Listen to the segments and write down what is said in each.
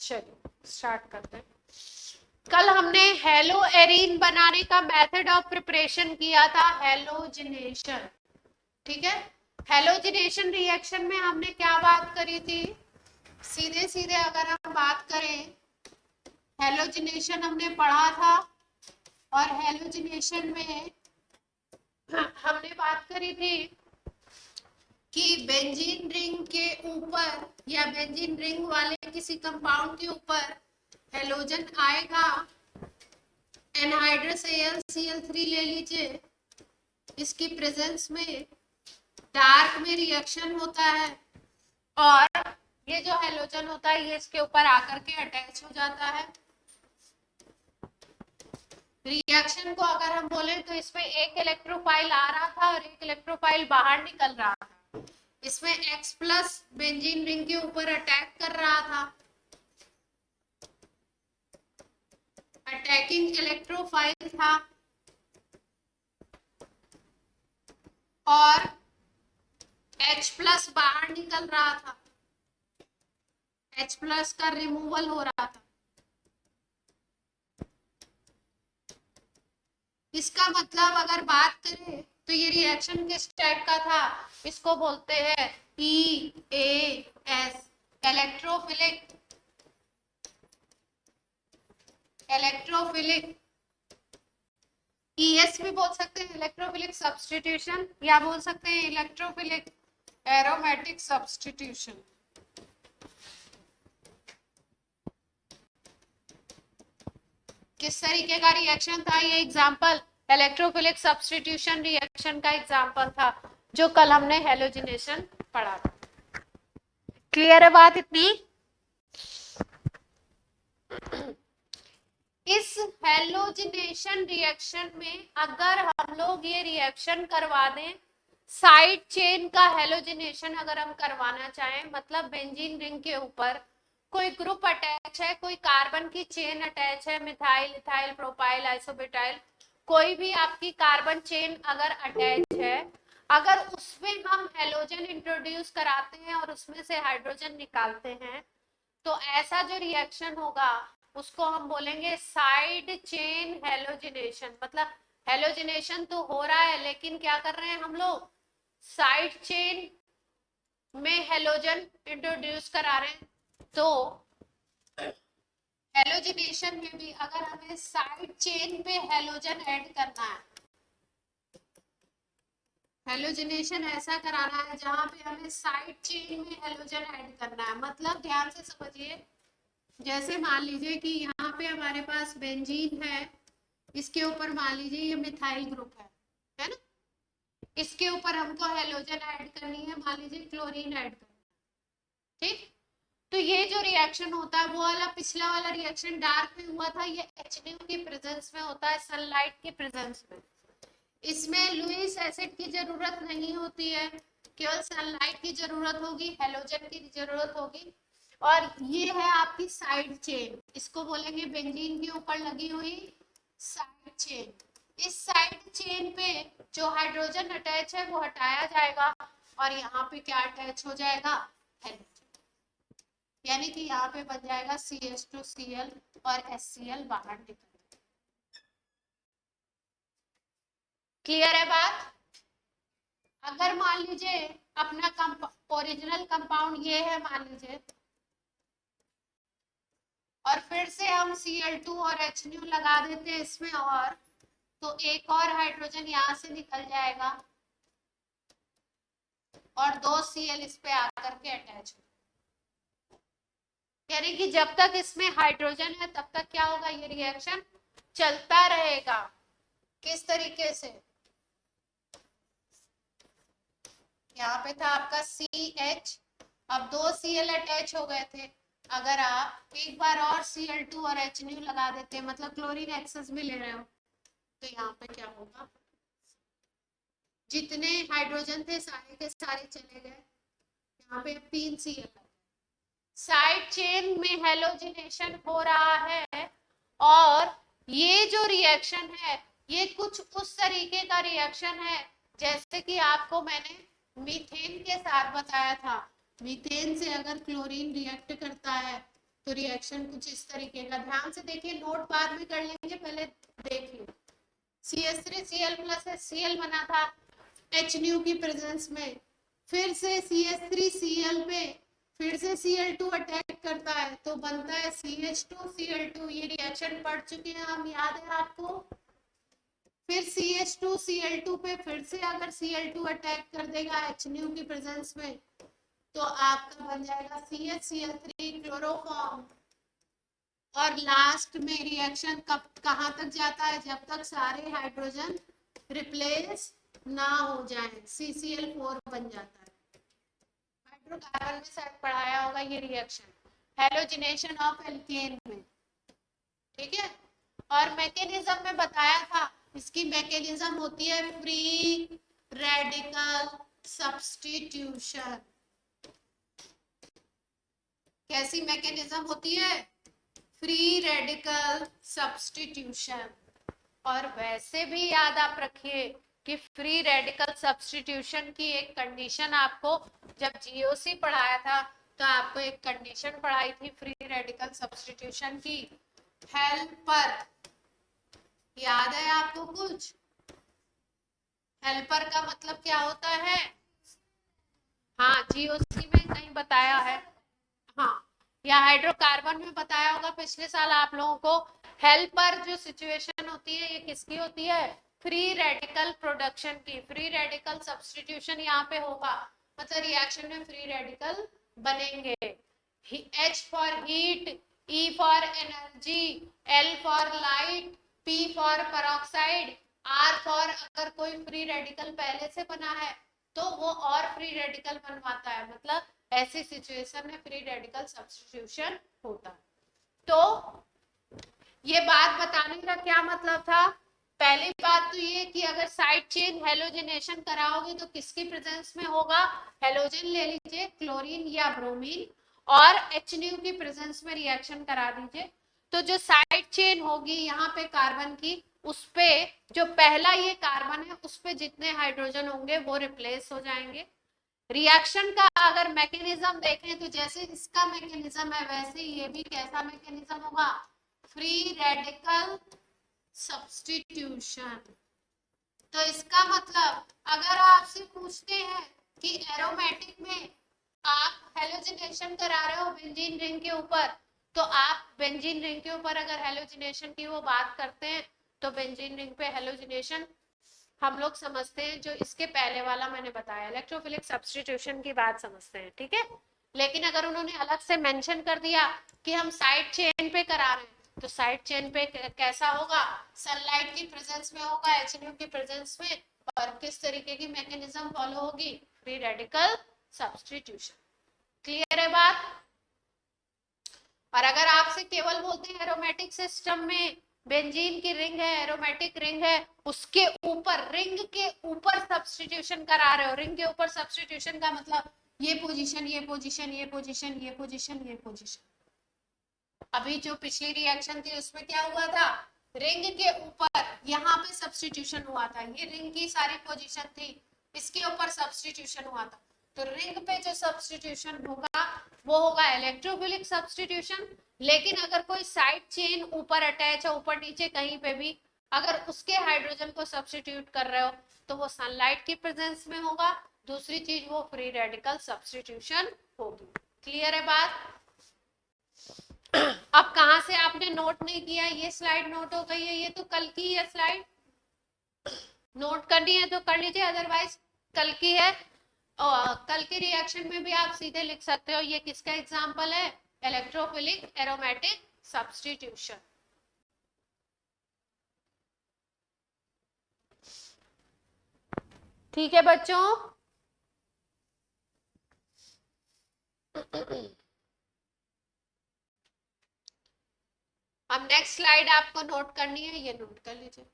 चलिए स्टार्ट करते हैं। कल हमने हेलो एरीन बनाने का मेथड ऑफ प्रिपरेशन किया था, हेलोजिनेशन। ठीक है, हेलोजिनेशन रिएक्शन में हमने क्या बात करी थी? सीधे सीधे अगर हम बात करें, हेलोजिनेशन हमने पढ़ा था और हेलोजिनेशन में हमने बात करी थी कि बेंजीन रिंग के ऊपर या बेंजीन रिंग वाले किसी कंपाउंड के ऊपर हेलोजन आएगा, एनहाइड्रस AlCl3 ले लीजिए, इसकी प्रेजेंस में डार्क में रिएक्शन होता है और ये जो हेलोजन होता है ये इसके ऊपर आकर के अटैच हो जाता है। रिएक्शन को अगर हम बोले तो इसमें एक इलेक्ट्रोफाइल आ रहा था और एक इलेक्ट्रोफाइल बाहर निकल रहा था। इसमें X प्लस बेंजीन रिंग के ऊपर अटैक कर रहा था, अटैकिंग इलेक्ट्रोफाइल था, और H प्लस बाहर निकल रहा था, H प्लस का रिमूवल हो रहा था। इसका मतलब अगर बात करें तो ये रिएक्शन किस टाइप का था? इसको बोलते हैं EAS, इलेक्ट्रोफिलिक ES भी बोल सकते हैं, इलेक्ट्रोफिलिक सब्स्टिट्यूशन, या बोल सकते हैं इलेक्ट्रोफिलिक एरोमेटिक सब्स्टिट्यूशन। किस तरीके का रिएक्शन था ये? एग्जांपल इलेक्ट्रोफिलिक सब्स्टिट्यूशन रिएक्शन का एग्जांपल था जो कल हमने हेलोजिनेशन पढ़ा था। क्लियर है बात इतनी? इस हेलोजिनेशन रिएक्शन में अगर हम लोग ये रिएक्शन करवा दें, साइड चेन का हेलोजिनेशन अगर हम करवाना चाहें, मतलब बेंजीन रिंग के ऊपर कोई ग्रुप अटैच है, कोई कार्बन की चेन अटैच है, मिथाइल, इथाइल, प्रोपाइल, आइसोब्यूटाइल, कोई भी आपकी कार्बन चेन अगर अटैच है, अगर उसमें हम हेलोजन इंट्रोड्यूस कराते हैं और उसमें से हाइड्रोजन निकालते हैं, तो ऐसा जो रिएक्शन होगा उसको हम बोलेंगे साइड चेन हेलोजिनेशन। मतलब हेलोजिनेशन तो हो रहा है लेकिन क्या कर रहे हैं हम लोग? साइड चेन में हेलोजन इंट्रोड्यूस करा रहे हैं। तो हेलोजिनेशन में भी अगर हमें साइड चेन पे हेलोजन ऐड करना है, हेलोजिनेशन ऐसा कराना है जहां पे हमें साइड चेन में हेलोजन ऐड करना है। मतलब ध्यान से समझिए, जैसे मान लीजिए कि यहाँ पे हमारे पास बेंजीन है, इसके ऊपर मान लीजिए ये मिथाइल ग्रुप है ना, इसके ऊपर हमको हेलोजन ऐड करनी है, मान लीजिए क्लोरीन ऐड करनी है। ठीक, तो ये जो रिएक्शन होता है वो वाला पिछला वाला रिएक्शन डार्क में हुआ था, ये HNO की प्रेजेंस में होता है, सनलाइट की प्रेजेंस में। इसमें लुईस एसिड की जरूरत नहीं होती है, केवल सनलाइट की जरूरत होगी, हेलोजन की जरूरत होगी। और ये है आपकी साइड चेन, इसको बोलेंगे बेंजीन के ऊपर लगी हुई साइड चेन। इस साइड चेन पे जो हाइड्रोजन अटैच है वो हटाया जाएगा और यहाँ पे क्या अटैच हो जाएगा? हेलोजन। यानी कि यहाँ पे बन जाएगा CH2Cl और HCl बाहर निकल। क्लियर है बात? अगर मान लीजिए अपना ओरिजिनल कंपाउंड ये है मान लीजिए, और फिर से हम Cl2 और HNO लगा देते हैं इसमें, और तो एक और हाइड्रोजन यहाँ से निकल जाएगा और 2 Cl इस पे आकर के अटैच हो। यानी कि जब तक इसमें हाइड्रोजन है तब तक क्या होगा? ये रिएक्शन चलता रहेगा। किस तरीके से? यहाँ पे था आपका CH, अब 2 Cl अटैच हो गए थे, अगर आप एक बार और Cl2 और HNO लगा देते हैं, मतलब क्लोरीन एक्सेस में ले रहे हो, तो यहाँ पे क्या होगा? जितने हाइड्रोजन थे सारे के सारे चले गए, यहाँ पे 3 Cl। साइड चेन में हेलोजिनेशन हो रहा है और ये जो रिएक्शन है ये कुछ उस तरीके का रिएक्शन है जैसे कि आपको मैंने मीथेन के साथ बताया था। मीथेन से अगर क्लोरीन रिएक्ट करता है तो रिएक्शन कुछ इस तरीके का, ध्यान से देखिए, नोट बाद में कर लेंगे, पहले देखिए। CH3Cl प्लस HCl बना था H न्यू की प्रेजेंस में, फिर से CH3Cl पे फिर से Cl2 अटैक करता है तो बनता है CH2Cl2। ये रिएक्शन पढ़ चुके हैं हम, याद है आपको। फिर CH2Cl2 पे फिर से अगर Cl2 अटैक कर देगा H न्यू की प्रेजेंस में तो आपका बन जाएगा CHCl3 क्लोरोफॉर्म। और लास्ट में रिएक्शन कब कहाँ तक जाता है, जब तक सारे हाइड्रोजन रिप्लेस ना हो जाए, CCl4 बन जाता है। हाइड्रोकार्बन में शायद पढ़ाया होगा ये रिएक्शन, हेलोजिनेशन ऑफ एल्केन में, ठीक है। और मैकेनिज्म में बताया था, इसकी मैकेनिज्म होती है फ्री रेडिकल सब्स्टिट्यूशन। कैसी मैकेनिज्म होती है? Free radical substitution. और वैसे भी याद आप रखिए कि फ्री रेडिकल सब्स्टिट्यूशन की एक कंडीशन आपको जब जीओसी पढ़ाया था तो आपको एक कंडीशन पढ़ाई थी फ्री रेडिकल सब्स्टिट्यूशन की, हेल्पर। याद है आपको कुछ? हेल्पर का मतलब क्या होता है? हाँ, जीओसी में कहीं बताया है, हाँ, या हाइड्रोकार्बन में बताया होगा पिछले साल आप लोगों को। हेल्पर जो सिचुएशन होती है ये किसकी होती है? फ्री रेडिकल प्रोडक्शन की, फ्री रेडिकल सब्स्टिट्यूशन यहाँ पे होगा, मतलब रिएक्शन में फ्री रेडिकल बनेंगे। H for heat, E for energy, L for light, P for peroxide, R for अगर कोई फ्री रेडिकल पहले से बना है तो वो और फ्री रेडिकल बनवाता है, मतलब ऐसी सिचुएशन में फ्री रेडिकल सब्स्टिट्यूशन होता है। तो ये बात बताने का क्या मतलब था? पहली बात तो ये कि अगर साइड चेन हेलोजिनेशन कराओगे तो किसकी प्रेजेंस में होगा? हेलोजन ले लीजिए, क्लोरीन या ब्रोमीन, और H न्यू की प्रेजेंस में रिएक्शन करा दीजिए। तो जो साइड चेन होगी यहाँ पे कार्बन की, उस पे जो पहला ये कार्बन है उस पे जितने हाइड्रोजन होंगे वो रिप्लेस हो जाएंगे। रिएक्शन का अगर मैकेनिज्म देखें तो जैसे इसका मैकेनिज्म है वैसे ये भी कैसा मैकेनिज्म होगा? Free radical substitution. तो इसका मतलब अगर आपसे पूछते हैं कि एरोमेटिक में आप हेलोजिनेशन करा रहे हो बेंजीन रिंग के ऊपर, तो आप बेंजीन रिंग के ऊपर अगर हेलोजिनेशन की वो बात करते हैं तो बेंजीन रिंग पे हेलोजिनेशन हम लोग समझते हैं जो इसके पहले वाला मैंने बताया, इलेक्ट्रोफिलिक सब्स्टिट्यूशन की बात समझते हैं, ठीक है। लेकिन अगर उन्होंने अलग से मेंशन कर दिया कि हम साइड चेन पे करा रहे हैं तो साइड चेन पे कैसा होगा? सनलाइट की प्रेजेंस में होगा, एचएनयू की प्रेजेंस में, और किस तरीके की मैकेनिज्म फॉलो होगी? Free radical substitution. क्लियर है बात? और अगर आपसे केवल बोलते हैं एरोमेटिक सिस्टम में बेंजीन की रिंग है, एरोमेटिक रिंग है, उसके ऊपर रिंग के ऊपर सब्स्टिट्यूशन करा रहे हो, रिंग के ऊपर सब्स्टिट्यूशन का मतलब ये पोजीशन, ये पोजीशन, ये पोजीशन, ये पोजीशन, ये पोजीशन। अभी जो पिछली रिएक्शन थी उसमें क्या हुआ था? रिंग के ऊपर यहाँ पे सब्स्टिट्यूशन हुआ था, ये रिंग की सारी पोजीशन थी, इसके ऊपर सब्स्टिट्यूशन हुआ था। तो रिंग पे जो सब्स्टिट्यूशन होगा वो होगा इलेक्ट्रोफिलिक सब्स्टिट्यूशन। लेकिन अगर कोई साइड चेन ऊपर अटैच है, ऊपर नीचे कहीं पे भी, अगर उसके हाइड्रोजन को सब्स्टिट्यूट कर रहे हो तो वो सनलाइट की प्रेजेंस में होगा। दूसरी चीज वो फ्री रेडिकल सब्स्टिट्यूशन होगी। क्लियर है बात? अब कहां से आपने नोट नहीं किया? ये स्लाइड नोट हो गई है, ये तो कल की है स्लाइड, नोट करनी है तो कर लीजिए, अदरवाइज कल की है। और कल के रिएक्शन में भी आप सीधे लिख सकते हो। ये किसका एग्जांपल है? Electrophilic aromatic substitution. ठीक है बच्चों? अब नेक्स्ट स्लाइड आपको नोट करनी है, ये नोट कर लीजिए,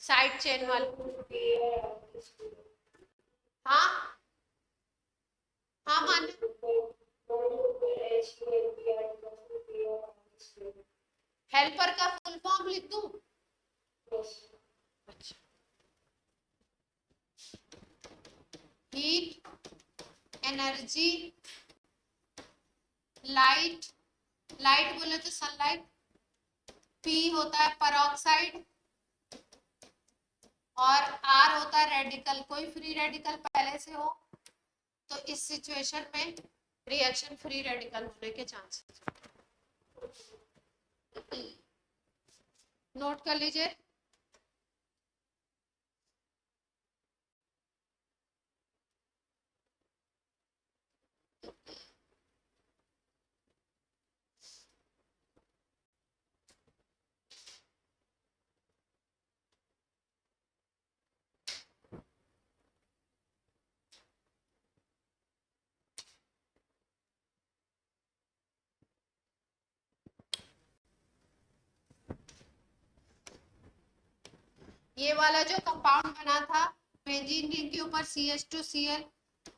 साइड चेन वाली। हाँ हाँ माने, हेल्पर का फुल फॉर्म लिख दूं? अच्छा, हीट एनर्जी लाइट, लाइट बोले तो सनलाइट। पी होता है परऑक्साइड और आर होता है रेडिकल। कोई फ्री रेडिकल पहले से हो तो इस सिचुएशन में रिएक्शन फ्री रेडिकल होने के चांसेस। नोट कर लीजिए। ये वाला जो कंपाउंड बना था बेंजीन रिंग के ऊपर CH2Cl,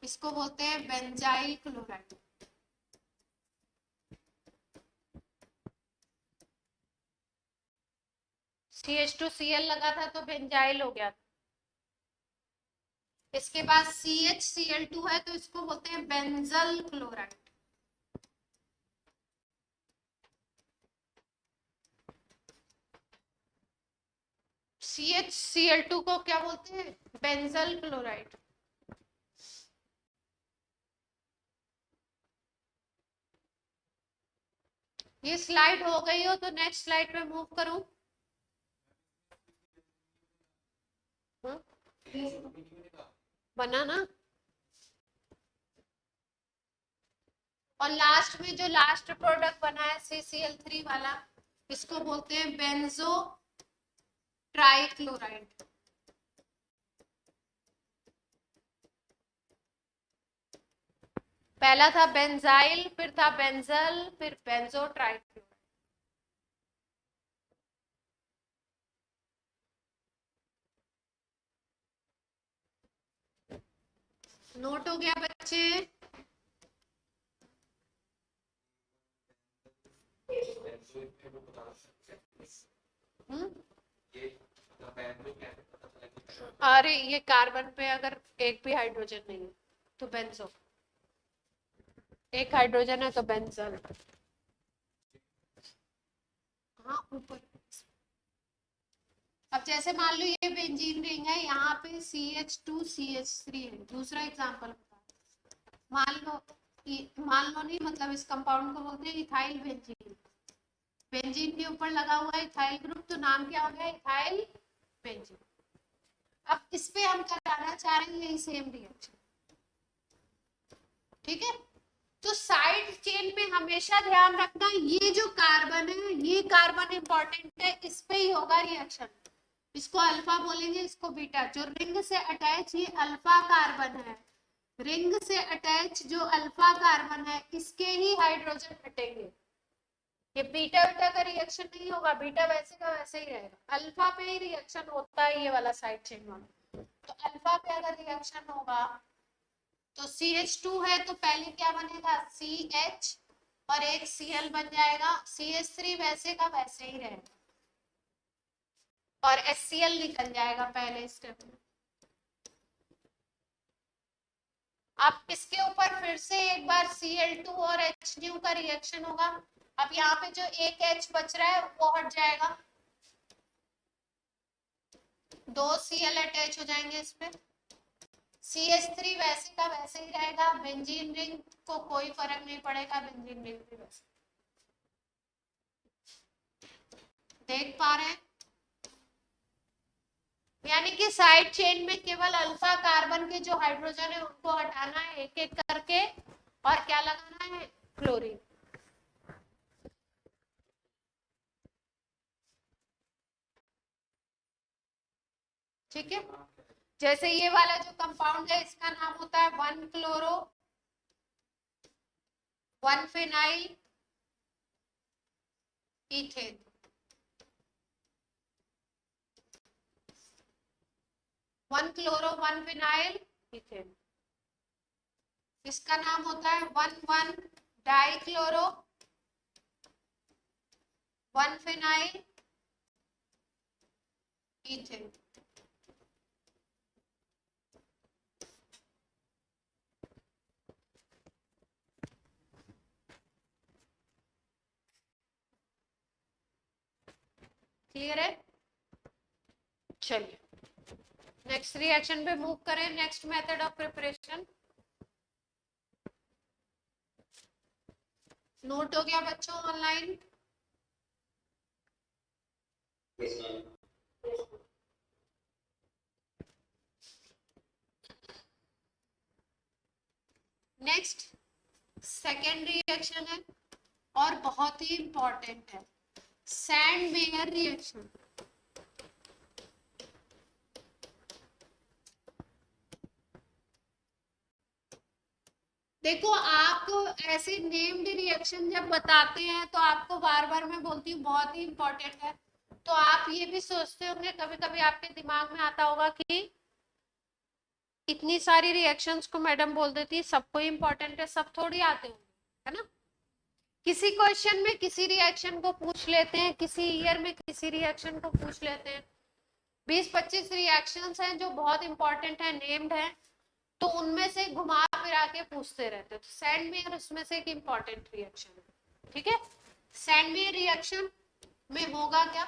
इसको बोलते हैं बेंजाइल क्लोराइड। CH2Cl लगा था तो बेंजाइल हो गया। इसके बाद CHCl2 है तो इसको बोलते हैं बेंजल क्लोराइड। CHCl2 को क्या बोलते हैं? Benzyl chloride. ये स्लाइड हो गई हो तो नेक्स्ट स्लाइड पे मूव करूं। बना ना। और लास्ट में जो लास्ट प्रोडक्ट बना है CCl3 वाला, इसको बोलते हैं बेंजो ट्राइक्लोराइड। पहला था बेंजाइल, फिर था बेंजल, फिर बेंजो ट्राइक्लोराइड। नोट हो गया बच्चे? अरे ये कार्बन पे अगर एक भी हाइड्रोजन नहीं है तो बेंजो, एक हाइड्रोजन है तो बेंजल। हाँ ऊपर। अब जैसे मान लो ये बेंजीन रिंग है, यहाँ पे CH2CH3 है। दूसरा एग्जांपल बता। मान लो नहीं, मतलब इस कंपाउंड को बोलते हैं इथाइल बेंजीन। बेंजीन के ऊपर लगा हुआ है इथाइल ग्रुप, तो नाम क्या हो गया? Ethyl benzene. अब इस पे हम कराना चाह रहे हैं यही सेम रिएक्शन, ठीक है? तो साइड चेन में हमेशा ध्यान रखना, ये जो कार्बन है, ये कार्बन इंपॉर्टेंट है, इस पे ही होगा रिएक्शन। इसको अल्फा बोलेंगे, इसको बीटा। जो रिंग से अटैच ये अल्फा कार्बन है, रिंग से अटैच जो अल्फा कार्बन है, इसके ही हाइड्रोजन हटेंगे। ये बीटा बीटा का रिएक्शन नहीं होगा, बीटा वैसे का वैसे ही रहेगा। अल्फा पे ही रिएक्शन होता है ये वाला साइड चेन वाला। तो अल्फा पे अगर रिएक्शन होगा तो CH2 है तो पहले क्या बनेगा? CH और एक Cl बन जाएगा। CH3 वैसे का वैसे ही रहेगा और HCl निकल जाएगा पहले स्टेप में। अब इसके ऊपर फिर से एक बार Cl2 और HNu का रिएक्शन होगा। अब यहाँ पे जो एक H बच रहा है वो हट जाएगा, दो Cl अटैच हो जाएंगे इस पे। CH3 वैसे का वैसे ही रहेगा, बेंजीन रिंग को कोई फर्क नहीं पड़ेगा, बेंजीन रिंग भी वैसे। देख पा रहे हैं? यानी कि साइड चेन में केवल अल्फा कार्बन के जो हाइड्रोजन है उनको हटाना है एक एक करके, और क्या लगाना है? क्लोरीन। ठीक है? जैसे ये वाला जो कंपाउंड है इसका नाम होता है 1-क्लोरो 1-फिनाइल इथेन। 1-क्लोरो 1-फिनाइल इथेन। इसका नाम होता है 1,1-डाइक्लोरो 1-फिनाइल इथेन। क्लियर है? चलिए नेक्स्ट रिएक्शन पे मूव करें। Next method of preparation note हो गया बच्चों ऑनलाइन? नेक्स्ट सेकेंड रिएक्शन है और बहुत ही इंपॉर्टेंट है, सैंड मेयर रिएक्शन। देखो आप ऐसे नेम्ड रिएक्शन जब बताते हैं तो आपको बार बार मैं बोलती हूँ बहुत ही इंपॉर्टेंट है, तो आप ये भी सोचते होंगे, कभी कभी आपके दिमाग में आता होगा कि इतनी सारी रिएक्शंस को मैडम बोल देती है, सबको इंपॉर्टेंट है, सब थोड़ी आते होंगे, है ना? किसी क्वेश्चन में किसी रिएक्शन को पूछ लेते हैं, किसी ईयर में किसी रिएक्शन को पूछ लेते हैं। 20-25 रिएक्शंस हैं जो बहुत इंपॉर्टेंट है, नेम्ड है, तो उनमें से घुमा फिरा के पूछते रहते हैं। तो सैंड मेयर उसमें से एक इंपॉर्टेंट रिएक्शन है, ठीक है? सैंड मेयर रिएक्शन में होगा क्या,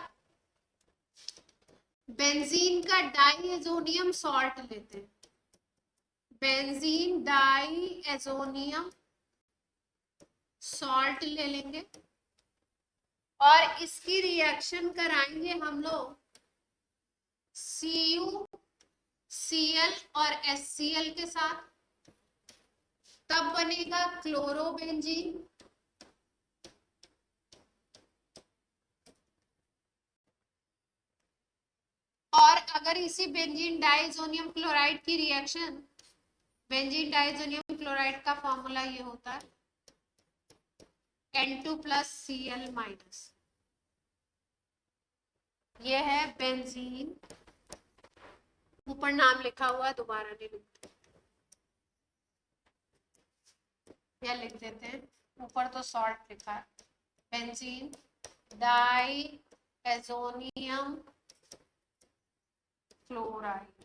बेंजीन का डाइएजोनियम सॉल्ट लेते हैं, बेंजीन डाइएजोनियम सॉल्ट ले लेंगे और इसकी रिएक्शन कराएंगे हम लोग CuCl और HCl के साथ, तब बनेगा क्लोरोबेंजीन। और अगर इसी बेंजीन डाइजोनियम क्लोराइड की रिएक्शन, बेंजीन डाइजोनियम क्लोराइड का फॉर्मूला ये होता है N2+Cl-, ये है बेंजीन, ऊपर नाम लिखा हुआ है, दोबारा नहीं लिखते या लिख देते हैं, ऊपर तो सॉल्ट लिखा है, बेंजीन डाइएजोनियम क्लोराइड,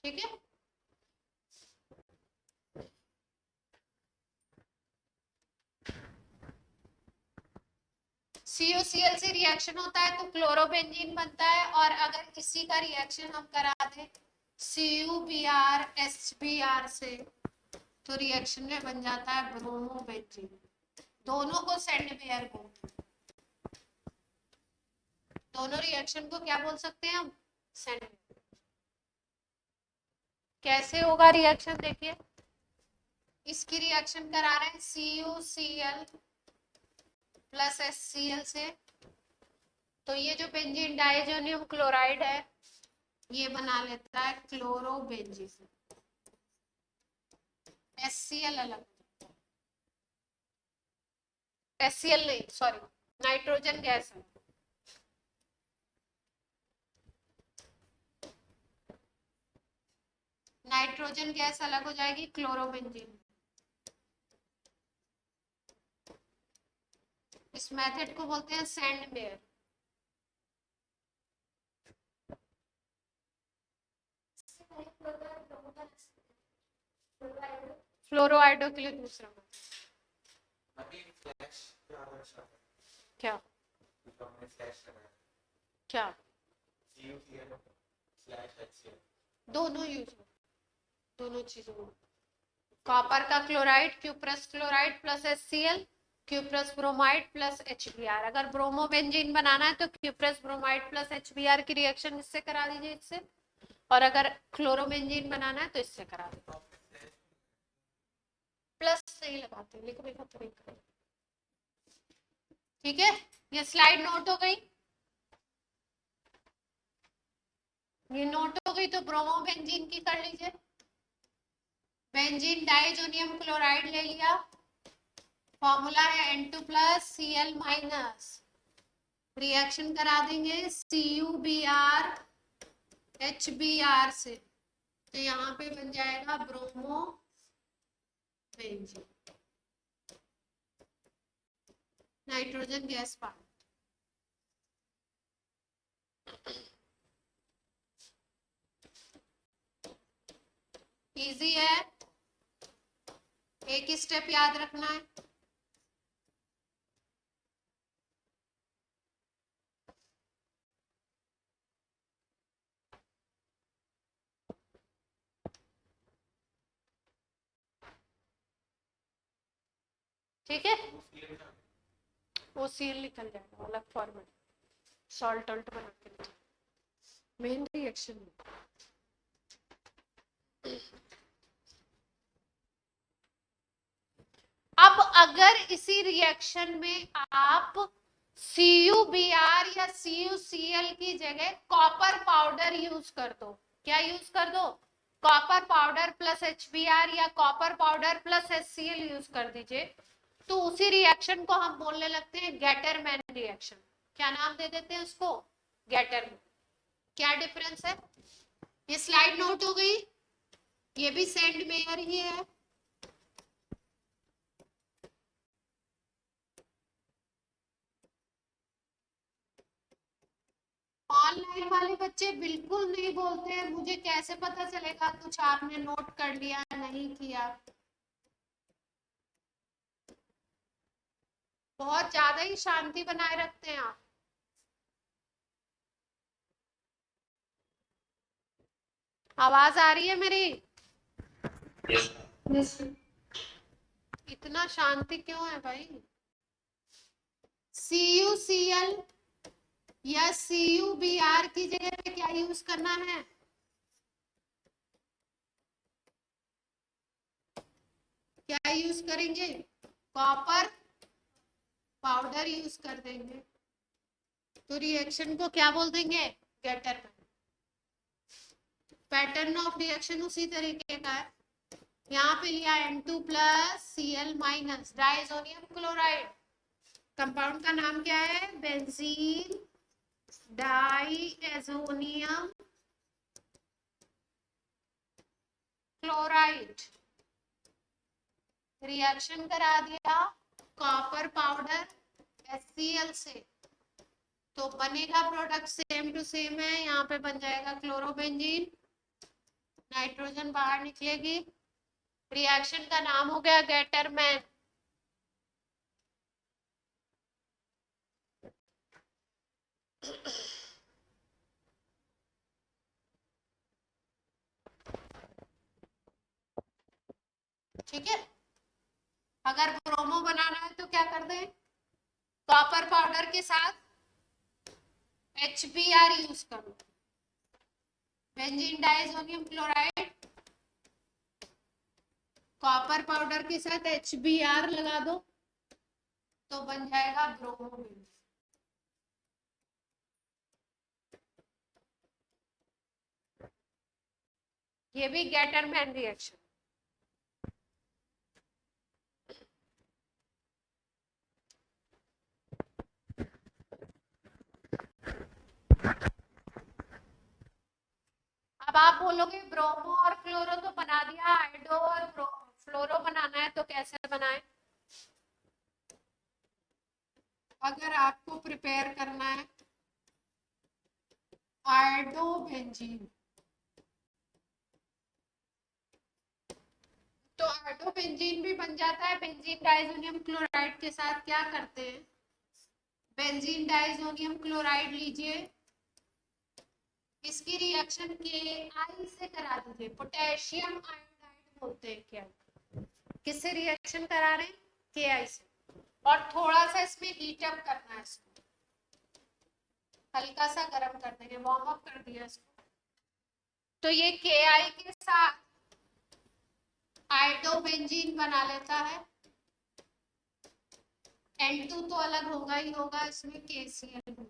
ठीक है? CuCl से रिएक्शन होता है तो क्लोरोबेंजीन बनता है, और अगर इसी का रिएक्शन हम करा दें CuBr HBr से तो रिएक्शन में बन जाता है ब्रोमोबेंजीन। दोनों को सैंड मेयर बोलते हैं, दोनों रिएक्शन को क्या बोल सकते हैं हम, सैंड मेयर। कैसे होगा रिएक्शन देखिए, इसकी रिएक्शन करा रहे हैं CuCl प्लस HCl से, तो ये जो बेंजीन डाइजोनियम क्लोराइड है ये बना लेता है क्लोरोबेंजीन, HCl अलग, HCl नहीं सॉरी, नाइट्रोजन गैस है, नाइट्रोजन गैस अलग हो जाएगी क्लोरोबेंजीन। इस मेथड को बोलते हैं सैंड मेयर। फ्लोरोआइडो के लिए दूसरा क्या क्या दोनों यूज हो, दोनों चीजों में, कॉपर का chloride cuprous chloride plus HCl, cuprous bromide plus HBr। अगर ब्रोमोबेंजीन बनाना है तो क्यूप्रस ब्रोमाइड प्लस HBr की रिएक्शन इससे करा दीजिए, इससे, और अगर क्लोरोबेंजीन बनाना है तो इससे करा दीजिए। प्लस नहीं लगाते, लिखने का तरीका, ठीक है? ये स्लाइड नोट हो गई, ये नोट हो गई तो ब्रोमोबेंजीन की कर लीजिए। बेंजीन डाइजोनियम क्लोराइड ले लिया, फॉर्मूला है N2+Cl-, रिएक्शन करा देंगे CuBr HBr से, तो यहाँ पे बन जाएगा bromobenzene, nitrogen gas part. Easy है, एक स्टेप याद रखना है, ठीक है, OCl निकल जाएगा, अलग फॉर्मेट, सॉल्ट बना के मेन रिएक्शन में। अब अगर इसी रिएक्शन में आप CuBr या CuCl की जगह कॉपर पाउडर यूज कर दो, क्या यूज कर दो, कॉपर पाउडर प्लस HBr या copper powder plus HCl use कर दीजिए, तो उसी रिएक्शन को हम बोलने लगते हैं गेटरमैन रिएक्शन। क्या नाम दे देते हैं उसको, गेटरमैन। क्या डिफरेंस है, ये स्लाइड नोट हो गई, ये भी सेंड मेयर ही है। ऑनलाइन वाले बच्चे बिल्कुल नहीं बोलते हैं, मुझे कैसे पता चलेगा कुछ आपने नोट कर लिया नहीं किया। बहुत ज्यादा ही शांति बनाए रखते हैं आप। आवाज आ रही है मेरी? yes. इतना शांति क्यों है भाई? CuCl या CuBr की जगह पे क्या यूज करना है, क्या यूज करेंगे, कॉपर पाउडर यूज कर देंगे, तो रिएक्शन को क्या बोल देंगे, गेटरमैन। पैटर्न ऑफ रिएक्शन उसी तरीके का है। यहाँ पे लिया N2 plus Cl minus diazonium chloride, compound का नाम क्या है, बेंजीन डाइएजोनियम क्लोराइड। रिएक्शन करा दिया कॉपर पाउडर HCl से, तो बनेगा प्रोडक्ट सेम टू सेम है, यहाँ पे बन जाएगा क्लोरोबेंजीन, नाइट्रोजन बाहर निकलेगी, रिएक्शन का नाम हो गया गेटरमैन। ठीक है, अगर ब्रोमो बनाना है तो क्या कर दें, कॉपर पाउडर के साथ HBr यूज करो, benzene diazonium chloride, copper powder के साथ HBr लगा दो, तो बन जाएगा ब्रोमोबेंजीन। ये भी गेटरमैन रिएक्शन। अब आप बोलोगे ब्रोमो और क्लोरो तो बना दिया, आयोडो और फ्लोरो बनाना है तो कैसे बनाए? अगर आपको प्रिपेयर करना है आयोडोबेंजीन, तो आयोडोबेंजीन भी बन जाता है बेंजीन डाइजोनियम क्लोराइड के साथ। क्या करते हैं, बेंजीन डाइजोनियम क्लोराइड लीजिए, इसकी रिएक्शन Ki से करा दीजिए, पोटेशियम आयोडाइड बोलते हैं क्या, किससे रिएक्शन करा रहे हैं, Ki से, और थोड़ा सा इसमें हीट अप करना है, इसको हल्का सा गर्म कर देंगे, वार्म अप कर दिया इसको, तो ये Ki के साथ आयोडोबेंजीन बना लेता है। N2 तो अलग होगा ही होगा, इसमें KCl होगा,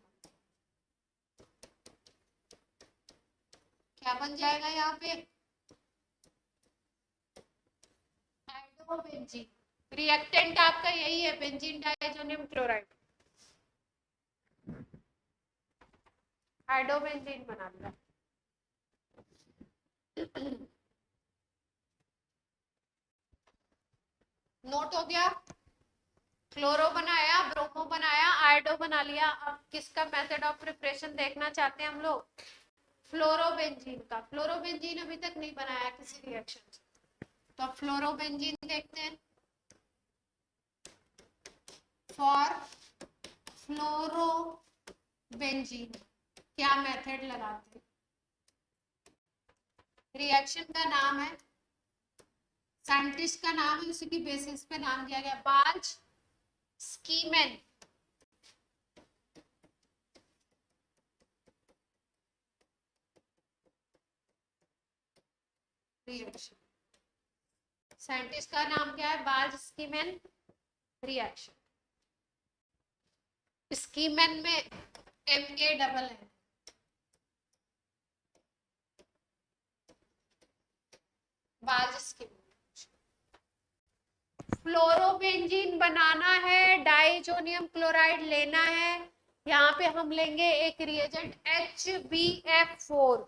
क्या बन जाएगा यहाँ पे, आयोडोबेंजीन। रिएक्टेंट आपका यही है, बेंजीन डाइजोनियम क्लोराइड, आयोडोबेंजीन बना दिया। नोट हो गया, क्लोरो बनाया, ब्रोमो बनाया, आयोडो बना लिया। अब किसका मेथड ऑफ प्रिपरेशन देखना चाहते हैं हम लोग, फ्लोरोबेंजीन का। फ्लोरोबेंजीन अभी तक नहीं बनाया किसी रिएक्शन से, तो अब फ्लोरोबेंजीन देखते हैं। फॉर फ्लोरोबेंजीन क्या मेथड लगाते हैं, रिएक्शन का नाम है, साइंटिस्ट का नाम है, उसी की बेसिस पे नाम दिया गया, बाल्च स्कीमेन रिएक्शन, साइंटिस्ट का नाम क्या है? Barge स्कीमेन reaction. स्कीमेन में MA है। बार्ज स्कीमेन। फ्लोरोबेंजीन बनाना है, डाइजोनियम क्लोराइड लेना है। यहाँ पे हम लेंगे एक reagent HbF4।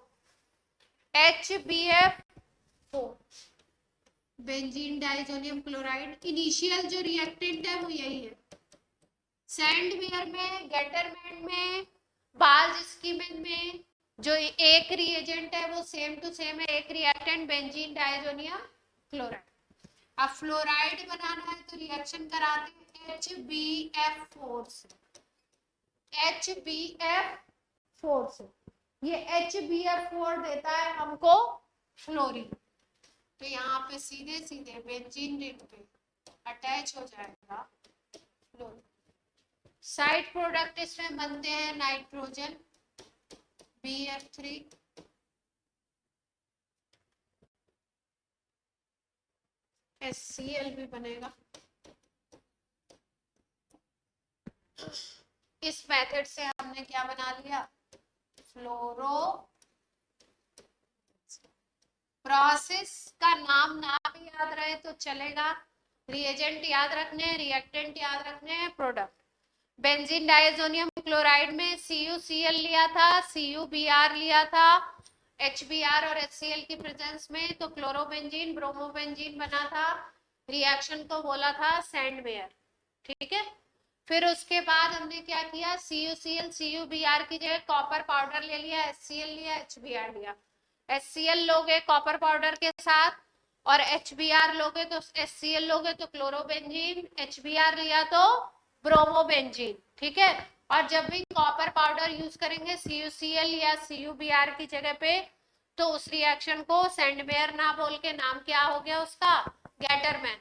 HbF4 benzene diazonium chloride. Initial जो रिएक्टेंट है वो यही है। सैंडवेयर में, गेटरमैन में, बार्ज स्कीमेन में जो एक रिएजेंट है वो सेम टू सेम है, एक रिएक्टेंट बेंजीन डाइजोनियम क्लोराइड। अब फ्लोराइड बनाना है तो रिएक्शन कराते हैं HbF4 से। HbF4 से ये HbF4 देता है हमको फ्लोरीन। तो यहाँ पे सीधे सीधे बेंजीन रिंग पे अटैच हो जाएगा फ्लोरीन। साइड प्रोडक्ट इसमें बनते हैं नाइट्रोजन BF3, HCl भी बनेगा। इस मेथड से हमने क्या बना लिया? फ्लोरो। प्रोसेस का नाम ना भी याद रहे तो चलेगा, रिएजेंट याद रखने हैं, रिएक्टेंट याद रखने हैं, प्रोडक्ट। बेंजीन डाइजोनियम क्लोराइड में CuCl लिया था, CuBr लिया था, HBr और HCl की प्रेजेंस में, तो क्लोरोबेंजीन ब्रोमोबेंजीन बना था। रिएक्शन को बोला था सैंडवेयर, ठीक है। फिर उसके बाद हमने क्या किया? CuCl CuBr की जगह कॉपर पाउडर ले लिया, HCl लिया, HBr लिया। HCl लोगे कॉपर पाउडर के साथ और HBr लोगे तो HCl लोगे तो क्लोरोबेंजीन, HBr लिया तो ब्रोमोबेंजीन, ठीक है। और जब भी कॉपर पाउडर यूज करेंगे CuCl या CuBr की जगह पे, तो उस रिएक्शन को सैंडवेयर ना बोल के नाम क्या हो गया उसका? गेटरमैन।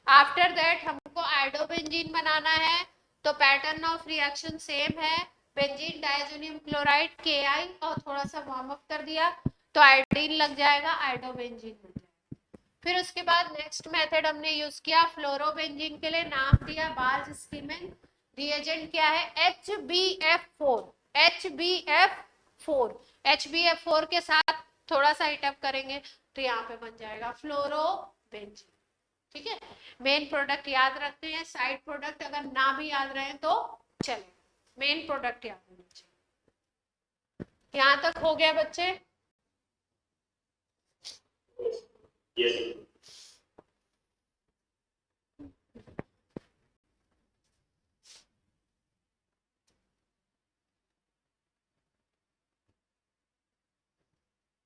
आफ्टर दैट हमको आयोडोबेंजीन बनाना है, तो पैटर्न ऑफ रिएक्शन सेम है, बेंजीन डाइजोनियम क्लोराइड Ki और थोड़ा सा वार्म अप कर दिया तो आयोडीन लग जाएगा, आयोडोबेंजीन बन जाएगा। फिर उसके बाद नेक्स्ट मेथड हमने यूज किया फ्लोरोबेंजीन के लिए, नाम दिया बार्ज स्कीमेन। रिएजेंट क्या है? HbF4। HbF4 के साथ थोड़ा सा हीटअप करेंगे तो यहाँ पे बन जाएगा फ्लोरोबेंजीन, ठीक है। मेन प्रोडक्ट याद रखते हैं, साइड प्रोडक्ट अगर ना भी याद रहे तो चले, मेन प्रोडक्ट याद होना चाहिए। यहाँ तक हो गया बच्चे? yes.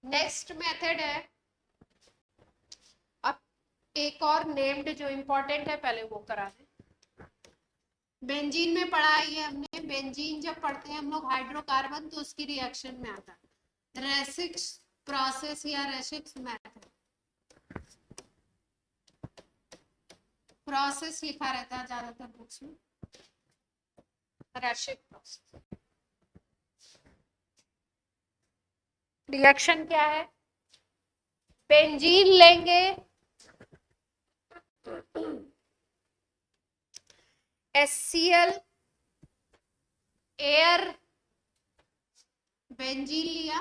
नेक्स्ट मेथड है, अब एक और नेम्ड जो इंपॉर्टेंट है पहले वो करा दें। बेंजीन में पढ़ा है हमने, बेंजीन जब पढ़ते हैं हम लोग हाइड्रोकार्बन तो उसकी रिएक्शन में आता है रेसिक्स प्रोसेस या रेसिक्स मेथड। प्रोसेस लिखा रहता है ज्यादातर बुक्स में, रेसिक प्रोसेस। रिएक्शन क्या है? बेंजीन लेंगे, HCl एयर, बेंजीन लिया,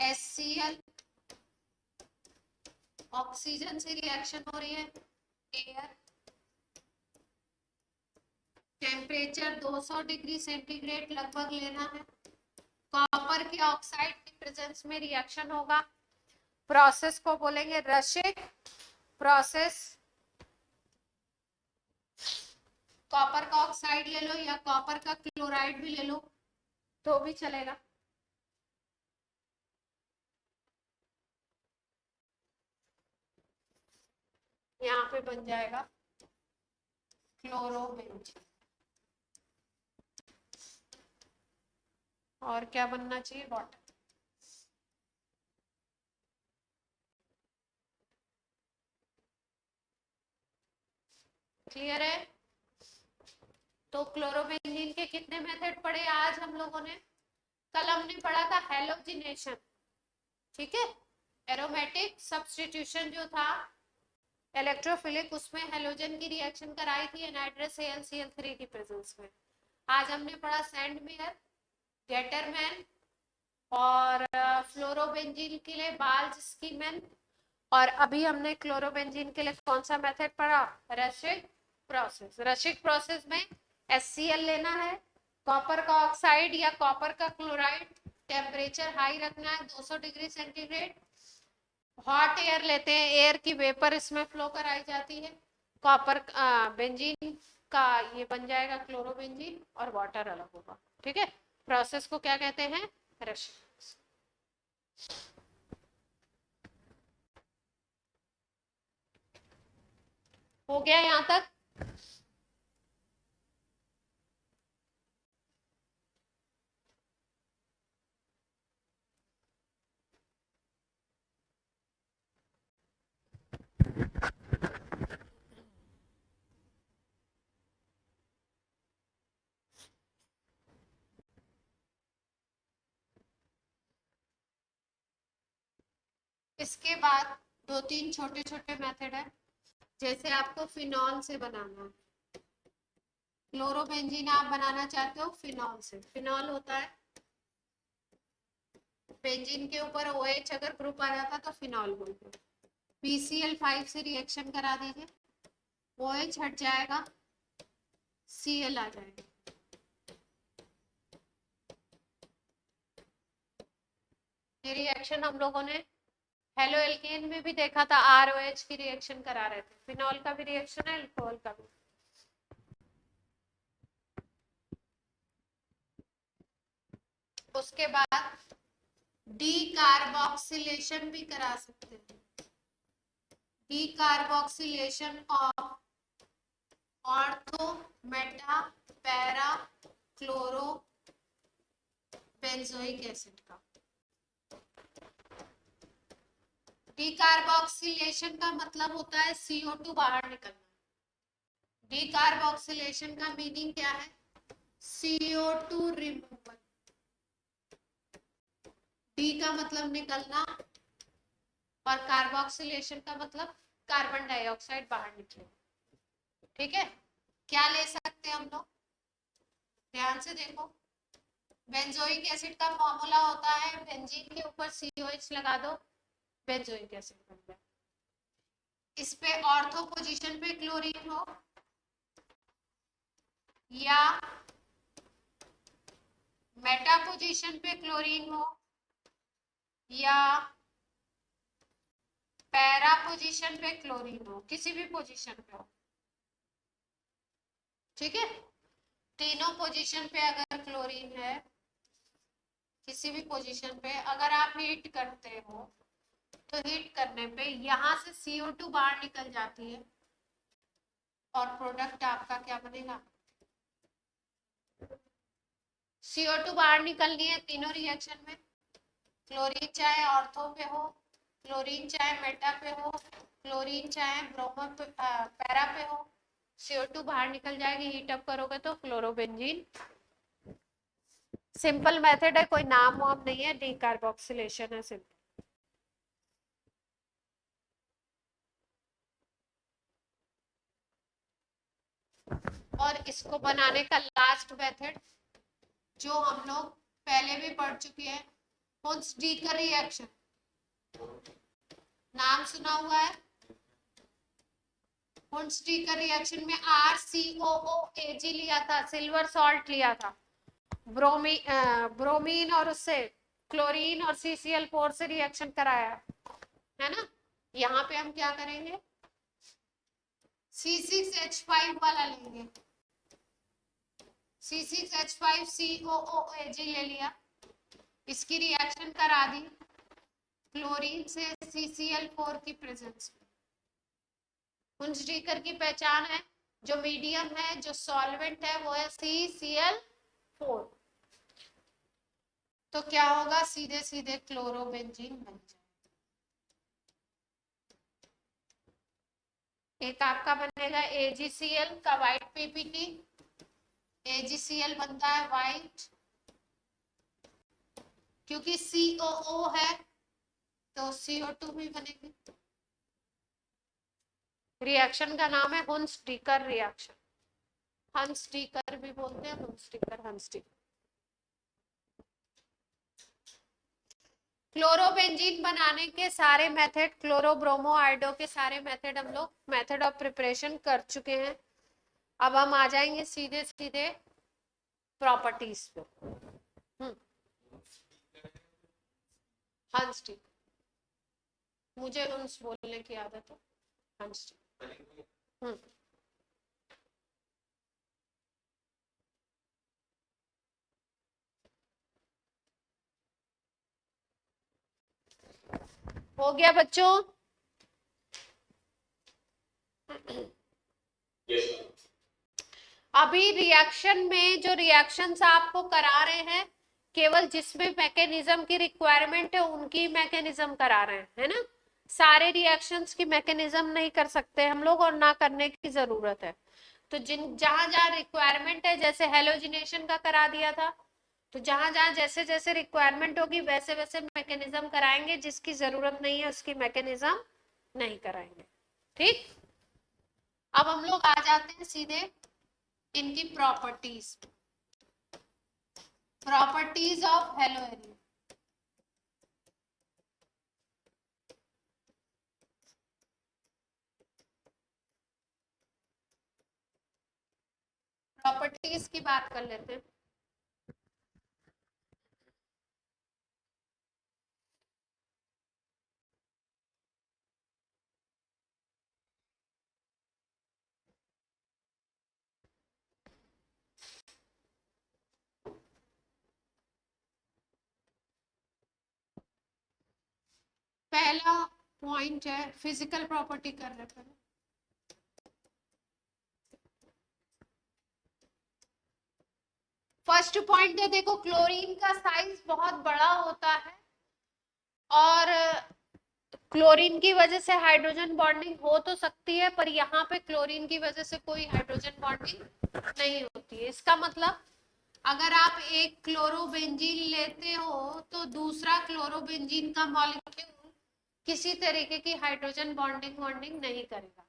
HCl ऑक्सीजन से रिएक्शन हो रही है, एयर, टेम्परेचर 200 डिग्री सेंटीग्रेड लगभग लेना है, कॉपर के ऑक्साइड की प्रेजेंस में रिएक्शन होगा। प्रोसेस को बोलेंगे रशिक प्रोसेस। कॉपर का ऑक्साइड ले लो या कॉपर का क्लोराइड भी ले लो तो भी चलेगा। यहाँ पे बन जाएगा क्लोरोबेंजीन। और क्या बनना चाहिए? वाटर। क्लियर है? तो क्लोरोबेंजीन के कितने मेथड पढ़े आज हम लोगों ने? कल हमने पढ़ा था हेलोजिनेशन, ठीक है, एरोमेटिक सब्स्टिट्यूशन जो था इलेक्ट्रोफिलिक, उसमें हेलोजन की रिएक्शन कराई थी एनहाइड्रस AlCl3 की प्रेजेंस में। आज हमने पढ़ा सैंडमेयर, गेटरमैन और फ्लोरोबेंजीन के लिए बाल्ज-स्कीमैन, और अभी हमने क्लोरोबेंजीन के लिए कौन सा मेथड पढ़ा? रशिक प्रोसेस। रशिक प्रोसेस में HCl लेना है, कॉपर का ऑक्साइड या कॉपर का क्लोराइड, टेम्परेचर हाई रखना है 200 डिग्री सेंटीग्रेड, हॉट एयर लेते हैं, एयर की वेपर इसमें फ्लो कराई जाती है, कॉपर बेंजीन का ये बन जाएगा क्लोरोबेंजीन और वाटर अलग होगा, ठीक है। प्रोसेस को क्या कहते हैं? रशिक। हो गया यहाँ तक? इसके बाद दो तीन छोटे छोटे मेथड है, जैसे आपको फिनॉल से बनाना है, क्लोरोबेंजीन आप बनाना चाहते हो फिनॉल से। फिनॉल होता है बेंजीन के ऊपर OH अगर ग्रुप आ जाता तो फिनॉल बोलते हैं। PCl5 से रिएक्शन करा दीजिए, OH हट जाएगा, Cl आ जाएगा। ये रिएक्शन हम लोगों ने हेलो एल्केन में भी देखा था, ROH की रिएक्शन करा रहे थे। फिनॉल का भी रिएक्शन है, अल्कोहल का भी। उसके बाद डीकार्बोक्सिलेशन भी करा सकते हैं, decarboxylation of ortho Meta para chloro benzoic acid का। डीकार्बोक्सिलेशन का मतलब होता है CO2 बाहर निकलना। डीकार्बोक्सिलेशन का मीनिंग क्या है? CO2 removal. डी का मतलब निकलना और कार्बोक्सिलेशन का मतलब कार्बन डाइऑक्साइड बाहर निकले, ठीक है। क्या ले सकते हैं हम लोग? ध्यान से देखो, बेंजोइक एसिड का फॉर्मूला होता है बेंजीन के ऊपर COH लगा दो, बेंजोइक एसिड बन गया। इस पे ऑर्थो पोजीशन पे क्लोरीन हो या मेटा पोजीशन पे क्लोरीन हो या पैरा पोजीशन पे क्लोरीन हो, किसी भी पोजीशन पे हो, ठीक है। तीनों पोजीशन पे अगर क्लोरीन है, किसी भी पोजीशन पे अगर आप हीट करते हो तो हीट करने पे यहाँ से CO2 बाहर निकल जाती है और प्रोडक्ट आपका क्या बनेगा? CO2 बाहर निकलनी है तीनों रिएक्शन में, क्लोरीन चाहे ऑर्थो पे हो, क्लोरीन चाहे मेटा पे हो, क्लोरीन चाहे ब्रोमो पे पैरा पे हो, CO2 बाहर निकल जाएगी। हीट अप करोगे तो क्लोरोबेंजीन। सिंपल मेथड है, कोई नाम वाम नहीं है, डीकार्बोक्सिलेशन है सिंपल। और इसको बनाने का लास्ट मेथड जो हम लोग पहले भी पढ़ चुके हैं, हुन्स-डीकर रिएक्शन, नाम सुना हुआ है। हुन्स-डीकर रिएक्शन में RCOOAg लिया था, सिल्वर सॉल्ट लिया था, ब्रोमीन और उससे क्लोरीन और CCl4 से रिएक्शन कराया है ना। यहाँ पे हम क्या करेंगे? C6H5 वाला लेंगे, C6H5COOAg ले लिया, इसकी रिएक्शन करा दी क्लोरीन से CCl4 की प्रेजेंस में। हुन्स-डीकर की पहचान है, जो मीडियम है, जो सॉल्वेंट है, वो है CCl4। तो क्या होगा? सीधे सीधे क्लोरोबेंजीन बन जाए। एक आपका बनेगा AgCl का व्हाइट पीपीटी, AgCl बनता है व्हाइट, क्योंकि COO है तो CO2 भी बनेगी। रिएक्शन का नाम है हुन्स-डीकर रिएक्शन, हंस-डीकर भी बोलते हैं, हुन्स-डीकर, हंस-डीकर। क्लोरोबेंजीन बनाने के सारे मेथड, क्लोरोब्रोमोआइडो के सारे मेथड हम लोग मेथड ऑफ प्रिपरेशन कर चुके हैं। अब हम आ जाएंगे सीधे सीधे प्रॉपर्टीज पे। हंस-डीकर, मुझे हंस बोलने की आदत है, हंस-डीकर। हो गया बच्चों? अभी रिएक्शन में जो रिएक्शंस आपको करा रहे हैं, केवल जिसमें मैकेनिज्म की रिक्वायरमेंट है उनकी मैकेनिज्म करा रहे हैं, है ना। सारे रिएक्शंस की मैकेनिज्म नहीं कर सकते हम लोग, और ना करने की जरूरत है। तो जिन जहां जहां रिक्वायरमेंट है, जैसे हेलोजिनेशन का करा दिया था, तो जहां जहां जैसे जैसे रिक्वायरमेंट होगी वैसे वैसे मैकेनिज्म कराएंगे, जिसकी जरूरत नहीं है उसकी मैकेनिज्म नहीं कराएंगे। ठीक, अब हम लोग आ जाते हैं सीधे इनकी प्रॉपर्टीज, प्रॉपर्टीज ऑफ हेलोएरिन। प्रॉपर्टीज की बात कर लेते हैं। पहला पॉइंट है फिजिकल प्रॉपर्टी कर रहे हैं। फर्स्ट पॉइंट है, देखो क्लोरीन का साइज बहुत बड़ा होता है और क्लोरीन की वजह से हाइड्रोजन बॉन्डिंग हो तो सकती है, पर यहाँ पे क्लोरीन की वजह से कोई हाइड्रोजन बॉन्डिंग नहीं होती है। इसका मतलब अगर आप एक क्लोरोबेंजीन लेते हो तो दूसरा क्लोरोबेंजीन का मॉलिक्यूल किसी तरीके की हाइड्रोजन बॉन्डिंग नहीं करेगा।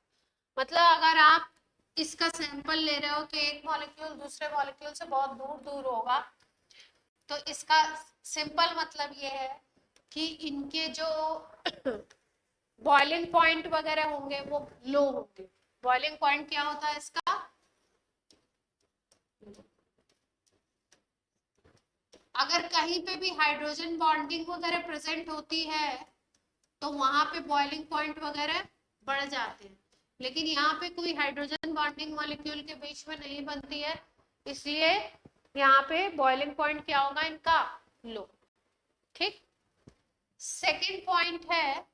मतलब अगर आप इसका सैंपल ले रहे हो तो एक मॉलिक्यूल दूसरे मॉलिक्यूल से बहुत दूर दूर होगा, तो इसका सिंपल मतलब ये है कि इनके जो बॉइलिंग पॉइंट वगैरह होंगे वो लो होंगे। बॉइलिंग पॉइंट क्या होता है इसका? अगर कहीं पे भी हाइड्रोजन बॉन्डिंग वगैरह प्रेजेंट होती है तो वहां पे बॉइलिंग पॉइंट वगैरह बढ़ जाते हैं, लेकिन यहाँ पे कोई हाइड्रोजन बॉन्डिंग मॉलिक्यूल के बीच में नहीं बनती है, इसलिए यहाँ पे बॉइलिंग पॉइंट क्या होगा इनका? लो। ठीक, सेकंड पॉइंट है,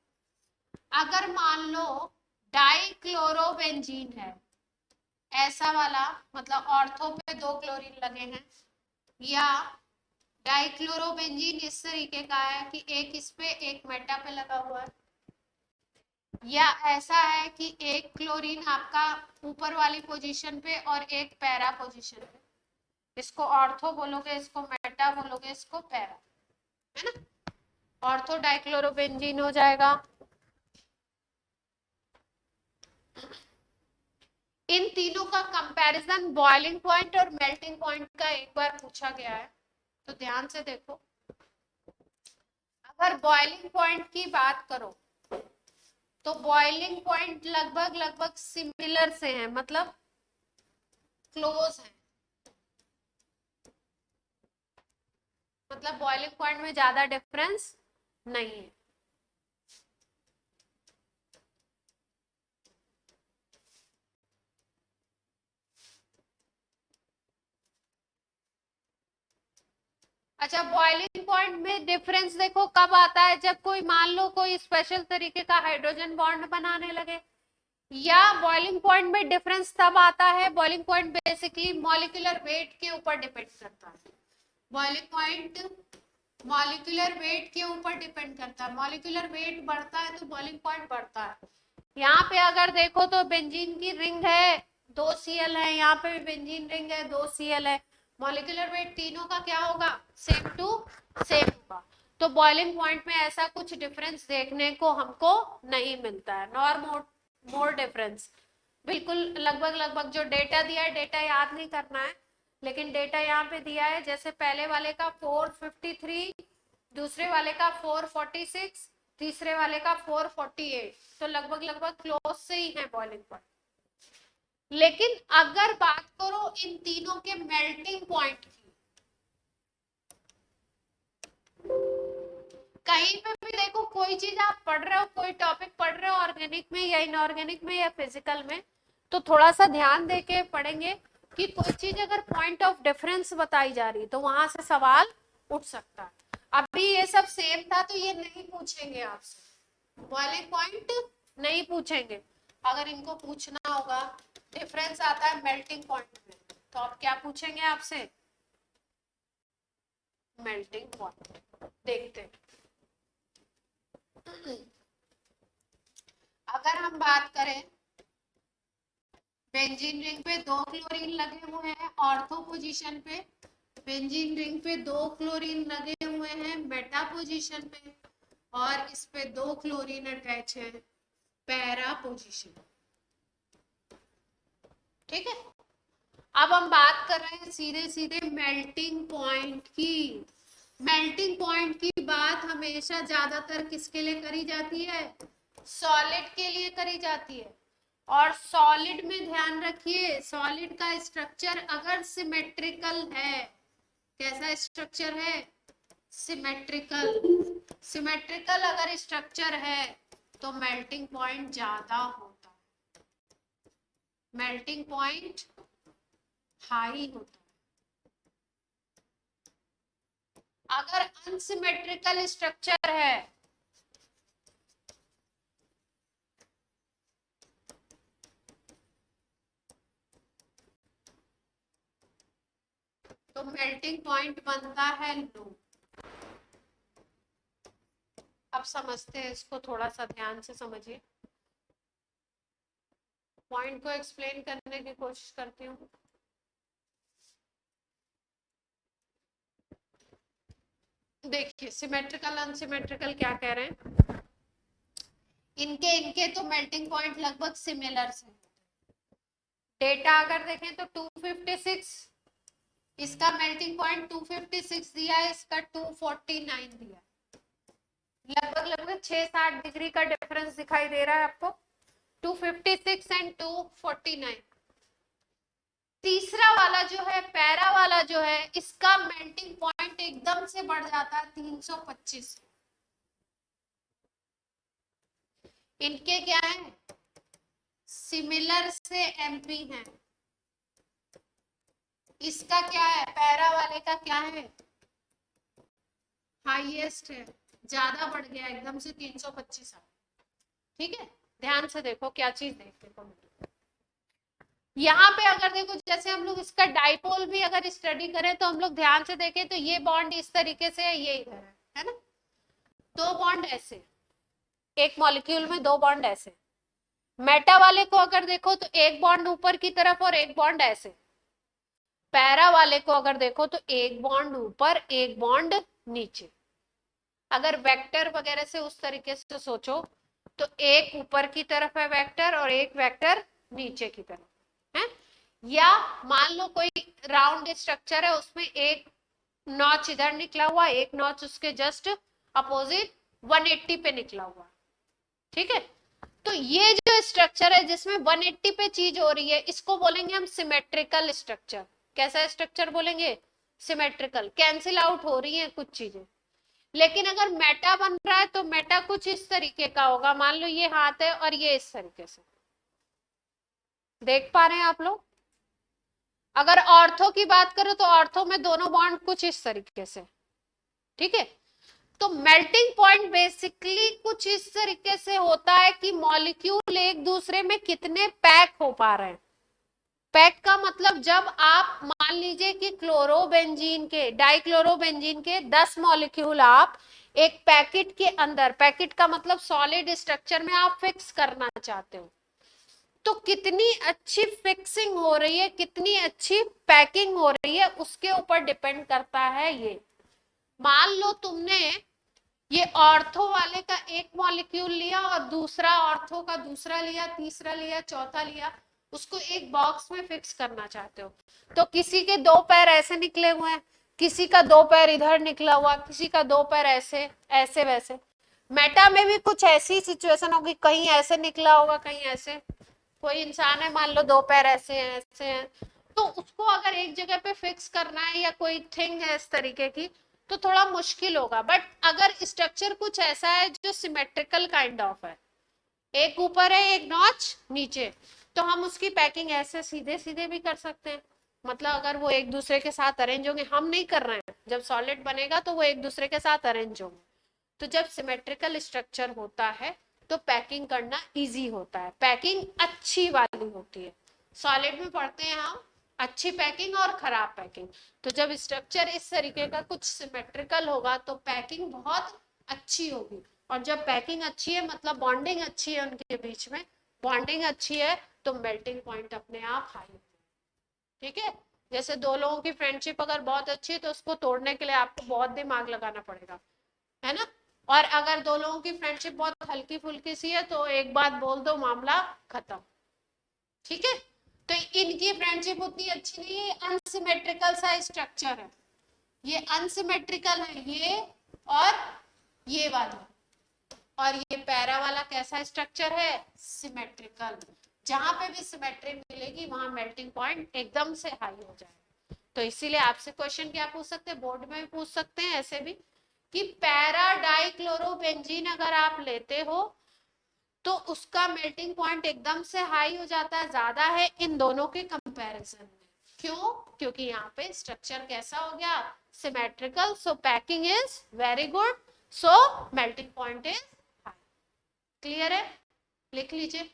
अगर मान लो डाइक्लोरोबेंजीन है, ऐसा वाला, मतलब ऑर्थो पे 2 क्लोरीन लगे हैं, या डाइक्लोरोबेंजीन इस तरीके का है कि एक इस पे एक मेटा पे लगा हुआ है, या ऐसा है कि एक क्लोरीन आपका ऊपर वाली पोजीशन पे और एक पैरा पोजीशन पे, इसको ऑर्थो बोलोगे, इसको मेटा बोलोगे, इसको पैरा, है ना। ऑर्थो डाइक्लोरोबेंजीन हो जाएगा। इन तीनों का कंपैरिजन बॉइलिंग पॉइंट और मेल्टिंग पॉइंट का एक बार पूछा गया है, तो ध्यान से देखो। अगर बॉइलिंग पॉइंट की बात करो तो बॉइलिंग पॉइंट लगभग लगभग सिमिलर से हैं, मतलब क्लोज हैं, मतलब बॉइलिंग पॉइंट में ज्यादा डिफरेंस नहीं है। अच्छा, बॉइलिंग पॉइंट में डिफरेंस देखो कब आता है? जब कोई मान लो कोई स्पेशल तरीके का हाइड्रोजन बॉन्ड बनाने लगे, या बॉइलिंग पॉइंट में डिफरेंस तब आता है, boiling point basically molecular weight के ऊपर डिपेंड करता है। बॉइलिंग पॉइंट मॉलिक्यूलर वेट के ऊपर डिपेंड करता है, मॉलिक्यूलर वेट बढ़ता है तो बॉइलिंग पॉइंट बढ़ता है। यहाँ पे अगर देखो तो बेंजीन की रिंग है, 2 Cl है, यहाँ पे भी बेंजीन रिंग है, 2 Cl है। मॉलिक्यूलर वेट तीनों का क्या होगा, सेम टू सेम होगा। तो बॉइलिंग पॉइंट में ऐसा कुछ डिफरेंस देखने को हमको नहीं मिलता है, नॉर मोर डिफरेंस। बिल्कुल लगभग लगभग जो डेटा दिया है, डेटा याद नहीं करना है, लेकिन डेटा यहाँ पे दिया है, जैसे पहले वाले का 453, दूसरे वाले का 446, तीसरे वाले का 448, तो लगभग लगभग क्लोज से ही है बॉइलिंग पॉइंट। लेकिन अगर बात करो इन तीनों के मेल्टिंग पॉइंट की, कहीं पे भी देखो कोई चीज आप पढ़ रहे हो, कोई टॉपिक पढ़ रहे हो ऑर्गेनिक में या इनऑर्गेनिक में या फिजिकल में, तो थोड़ा सा ध्यान देके पढ़ेंगे कि कोई चीज अगर पॉइंट ऑफ डिफरेंस बताई जा रही तो वहां से सवाल उठ सकता है। अभी ये सब सेम था तो ये नहीं पूछेंगे आपसे, बॉइलिंग पॉइंट नहीं पूछेंगे। अगर इनको पूछना होगा, डिफरेंस आता है मेल्टिंग पॉइंट में, तो आप क्या पूछेंगे आपसे, मेल्टिंग पॉइंट। देखते हैं, अगर हम बात करें बेंजीन रिंग पे 2 क्लोरीन लगे हुए हैं ऑर्थो पोजीशन पे, बेंजीन रिंग पे 2 क्लोरीन लगे हुए हैं मेटा पोजीशन पे, और इस पे 2 क्लोरीन अटैच है पैरा पोजीशन। ठीक है, अब हम बात कर रहे हैं सीधे सीधे मेल्टिंग पॉइंट की। मेल्टिंग पॉइंट की बात हमेशा ज्यादातर किसके लिए करी जाती है, सॉलिड के लिए करी जाती है। और सॉलिड में ध्यान रखिए, सॉलिड का स्ट्रक्चर अगर सिमेट्रिकल है, कैसा स्ट्रक्चर है, सिमेट्रिकल। सिमेट्रिकल अगर स्ट्रक्चर है तो मेल्टिंग पॉइंट ज्यादा होता है, मेल्टिंग पॉइंट हाई होता है। अगर अनसिमेट्रिकल स्ट्रक्चर है तो मेल्टिंग पॉइंट बनता है लो। अब समझते हैं इसको, थोड़ा सा ध्यान से समझिए, पॉइंट को एक्सप्लेन करने की कोशिश करती हूँ। देखिए सिमेट्रिकल अनसिमेट्रिकल क्या कह रहे हैं, इनके इनके तो मेल्टिंग पॉइंट लगभग सिमिलर से। डेटा अगर देखें तो 256, इसका मेल्टिंग पॉइंट 256 दिया है, इसका 249 दिया है, लगभग लगभग 6-7 डिग्री का डिफरेंस दिखाई दे रहा है आपको, 256 एंड 249। तीसरा वाला जो है, पैरा वाला जो है, इसका मेल्टिंग पॉइंट एकदम से बढ़ जाता है 325। इनके क्या है, सिमिलर से एमपी है। इसका क्या है, पैरा वाले का क्या है, हाईएस्ट है, ज्यादा बढ़ गया एकदम से 325। ठीक है, ध्यान से देखो क्या चीज देखने को मिली। यहाँ पे अगर देखो, जैसे हम लोग इसका डाइपोल भी अगर स्टडी करें तो हम लोग ध्यान से देखें तो ये बॉन्ड इस तरीके से है, ये इधर है ना, 2 बॉन्ड ऐसे, एक मॉलिक्यूल में 2 बॉन्ड ऐसे। मेटा वाले को अगर देखो तो एक बॉन्ड ऊपर की तरफ और एक बॉन्ड ऐसे। पैरा वाले को अगर देखो तो एक बॉन्ड ऊपर एक बॉन्ड नीचे। अगर वेक्टर वगैरह से उस तरीके से सोचो तो एक ऊपर की तरफ है वेक्टर और एक वेक्टर नीचे की तरफ है। या मान लो कोई राउंड स्ट्रक्चर है, उसमें एक नॉच इधर निकला हुआ, एक नॉच उसके जस्ट अपोजिट 180 पे निकला हुआ। ठीक है, तो ये जो स्ट्रक्चर है जिसमें 180 पे चीज हो रही है, इसको बोलेंगे हम सिमेट्रिकल स्ट्रक्चर। कैसा स्ट्रक्चर बोलेंगे, सिमेट्रिकल, कैंसिल आउट हो रही है कुछ चीजें। लेकिन अगर मेटा बन रहा है तो मेटा कुछ इस तरीके का होगा, मान लो ये हाथ है और ये इस तरीके से, देख पा रहे हैं आप लोग। अगर ऑर्थो की बात करो तो ऑर्थो में दोनों बॉन्ड कुछ इस तरीके से। ठीक है, तो मेल्टिंग पॉइंट बेसिकली कुछ इस तरीके से होता है कि मॉलिक्यूल एक दूसरे में कितने पैक हो पा रहे हैं। पैक का मतलब जब आप मान लीजिए कि क्लोरोबेंजीन के, डाइक्लोरोबेंजीन के 10 मॉलिक्यूल आप एक पैकेट के अंदर, पैकेट का मतलब सॉलिड स्ट्रक्चर में आप फिक्स करना चाहते हो, तो कितनी अच्छी फिक्सिंग हो रही है, कितनी अच्छी पैकिंग हो रही है, उसके ऊपर डिपेंड करता है ये। मान लो तुमने ये ऑर्थो वाले का एक मॉलिक्यूल लिया और दूसरा ऑर्थो का दूसरा लिया, तीसरा लिया, चौथा लिया, उसको एक बॉक्स में फिक्स करना चाहते हो, तो किसी के दो पैर ऐसे निकले हुए हैं, किसी का दो पैर इधर निकला हुआ, किसी का दो पैर ऐसे ऐसे वैसे। मेटा में भी कुछ ऐसी सिचुएशन होगी, कहीं ऐसे निकला होगा, कहीं ऐसे। कोई इंसान है, मान लो दो पैर ऐसे हैं, ऐसे हैं, तो उसको अगर एक जगह पे फिक्स करना है, या कोई थिंग है इस तरीके की, तो थोड़ा मुश्किल होगा। बट अगर स्ट्रक्चर कुछ ऐसा है जो सिमेट्रिकल काइंड ऑफ है, एक ऊपर है एक नॉच नीचे, तो हम उसकी पैकिंग ऐसे सीधे सीधे भी कर सकते हैं। मतलब अगर वो एक दूसरे के साथ अरेंज होंगे, हम नहीं कर रहे हैं, जब सॉलिड बनेगा तो वो एक दूसरे के साथ अरेंज होंगे। तो जब सिमेट्रिकल स्ट्रक्चर होता है तो पैकिंग करना इजी होता है, पैकिंग अच्छी वाली होती है। सॉलिड में पढ़ते हैं हम अच्छी पैकिंग और खराब पैकिंग। तो जब स्ट्रक्चर इस तरीके का कुछ सिमेट्रिकल होगा तो पैकिंग बहुत अच्छी होगी। और जब पैकिंग अच्छी है मतलब बॉन्डिंग अच्छी है उनके बीच में, बॉन्डिंग अच्छी है, तो मेल्टिंग पॉइंट अपने आप हाई। ठीक है, जैसे दो लोगों की फ्रेंडशिप अगर बहुत अच्छी है तो उसको तोड़ने के लिए आपको बहुत दिमाग लगाना पड़ेगा, है ना। और अगर दो लोगों की फ्रेंडशिप बहुत हल्की फुल्की सी है तो एक बात बोल दो, मामला खत्म। ठीक है, तो इनकी फ्रेंडशिप उतनी अच्छी नहीं है, अनसिमेट्रिकल सा स्ट्रक्चर है, ये अनसिमेट्रिकल है ये और ये वाला। और ये पैरा वाला कैसा स्ट्रक्चर है, सिमेट्रिकल। जहां पे भी सिमेट्री मिलेगी वहां मेल्टिंग पॉइंट एकदम से हाई हो जाएगा। तो इसीलिए आपसे क्वेश्चन क्या पूछ सकते हैं, बोर्ड में भी पूछ सकते हैं ऐसे भी, कि पैरा डाइक्लोरोबेंजीन अगर आप लेते हो तो उसका मेल्टिंग पॉइंट एकदम से हाई हो जाता है, ज्यादा है इन दोनों के कंपैरिजन में। क्यों? क्योंकि यहाँ पे स्ट्रक्चर कैसा हो गया, symmetrical, so packing is very good, so melting point is high. Clear है? लिख लीजिए,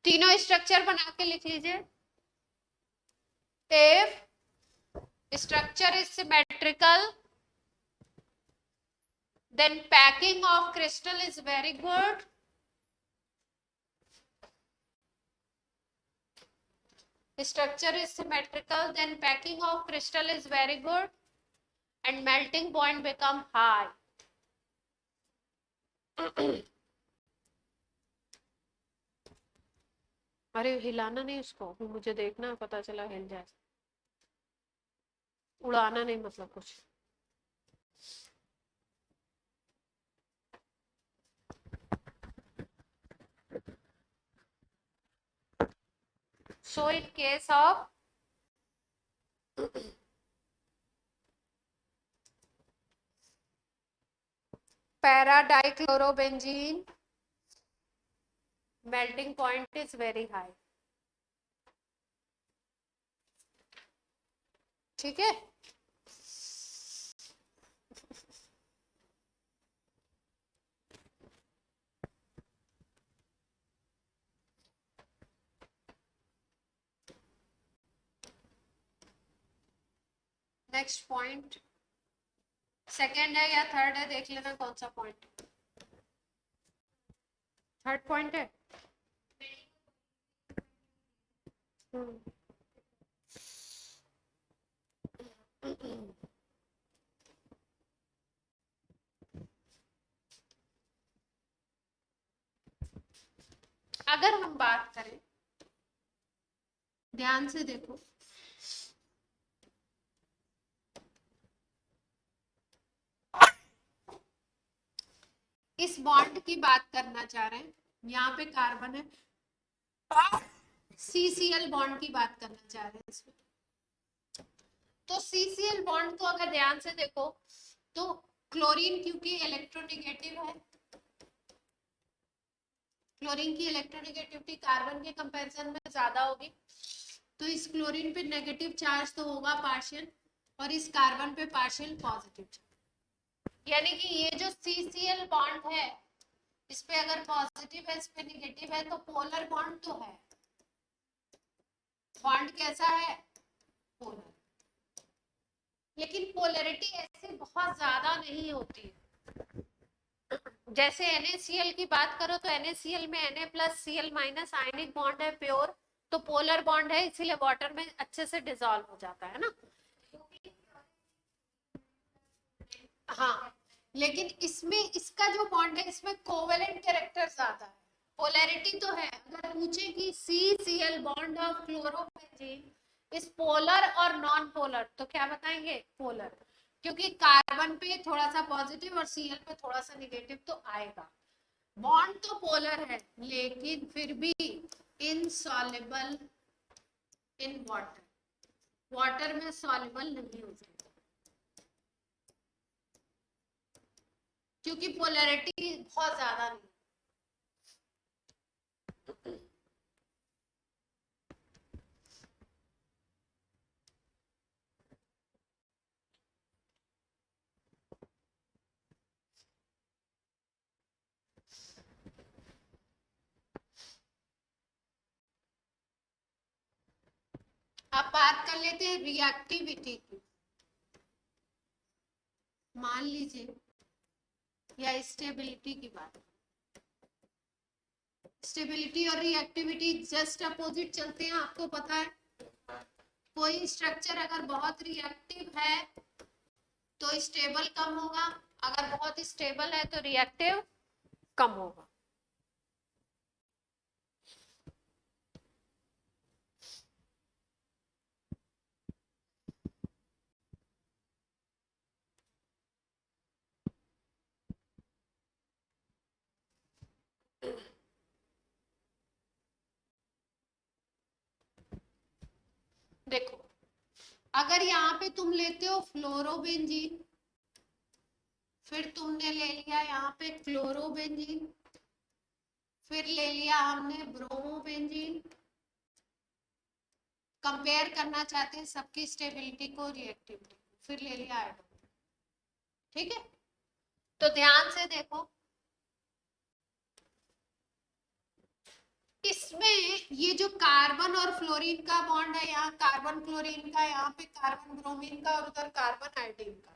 तीनों स्ट्रक्चर बना के लिख लीजिए। If structure is symmetrical then packing of crystal is very good. Structure is symmetrical, then packing of crystal is very good and melting point become high. अरे हिलाना नहीं उसको, मुझे देखना, पता चला हिल जाए, उड़ाना नहीं मतलब कुछ। So in case of para dichlorobenzene, melting point is very high. ठीक है, नेक्स्ट पॉइंट सेकेंड है या थर्ड है, देख लेना कौन सा पॉइंट। थर्ड पॉइंट है। अगर हम बात करें, ध्यान से देखो, इस बॉन्ड की बात करना चाह रहे हैं, यहाँ पे कार्बन है, CCl बॉन्ड की बात करना चाह रहे हैं इसमें। तो CCl बॉन्ड को अगर ध्यान से देखो तो क्लोरीन क्योंकि इलेक्ट्रोनेगेटिव है, क्लोरीन की इलेक्ट्रोनेगेटिविटी कार्बन के कंपैरिजन में ज्यादा होगी, तो इस क्लोरीन पे नेगेटिव चार्ज तो होगा पार्शियल, और इस कार्बन पे पार्शियल पॉजिटिव चार्ज। यानी कि ये जो CCl बॉन्ड है, इस पे अगर पॉजिटिव है, इस पे नेगेटिव है, तो पोलर बॉन्ड तो है। बॉन्ड कैसा है, पोलर। लेकिन पोलैरिटी ऐसे बहुत ज्यादा नहीं होती। जैसे NaCl की बात करो तो NaCl में Na+Cl- आयनिक बॉन्ड है प्योर, तो पोलर बॉन्ड है, इसीलिए वाटर में अच्छे से डिसॉल्व हो जाता है ना। हाँ, लेकिन इसमें इसका जो बॉन्ड है इसमें कोवेलेंट कैरेक्टर ज्यादा है, पोलैरिटी तो है। अगर पूछे कि CCl बॉन्ड ऑफ क्लोरोबेंजीन इस पोलर और नॉन पोलर, तो क्या बताएंगे? पोलर, क्योंकि कार्बन पे थोड़ा सा पॉजिटिव और Cl पे थोड़ा सा निगेटिव तो आएगा। बॉन्ड तो पोलर है लेकिन फिर भी इनसॉल्युबल इन वाटर, वाटर में सॉल्युबल नहीं हो सकता क्योंकि पोलैरिटी बहुत ज्यादा नहीं। अब बात कर लेते हैं रिएक्टिविटी की। मान लीजिए, या स्टेबिलिटी की बात, स्टेबिलिटी और रिएक्टिविटी जस्ट अपोजिट चलते हैं, आपको पता है। कोई स्ट्रक्चर अगर बहुत रिएक्टिव है तो स्टेबल कम होगा, अगर बहुत स्टेबल है तो रिएक्टिव कम होगा। देखो, अगर यहाँ पे तुम लेते हो फ्लोरोबेंजीन, फिर तुमने ले लिया यहाँ पे क्लोरोबेंजीन, फिर ले लिया हमने ब्रोमोबेंजीन, कंपेयर करना चाहते हैं सबकी स्टेबिलिटी को, रिएक्टिविटी, फिर ले लिया आयोडीन। ठीक है, तो ध्यान से देखो, इसमें ये जो कार्बन और फ्लोरीन का बॉन्ड है, यहाँ कार्बन क्लोरीन का, यहाँ पे कार्बन ब्रोमीन का और उधर कार्बन आयोडीन का,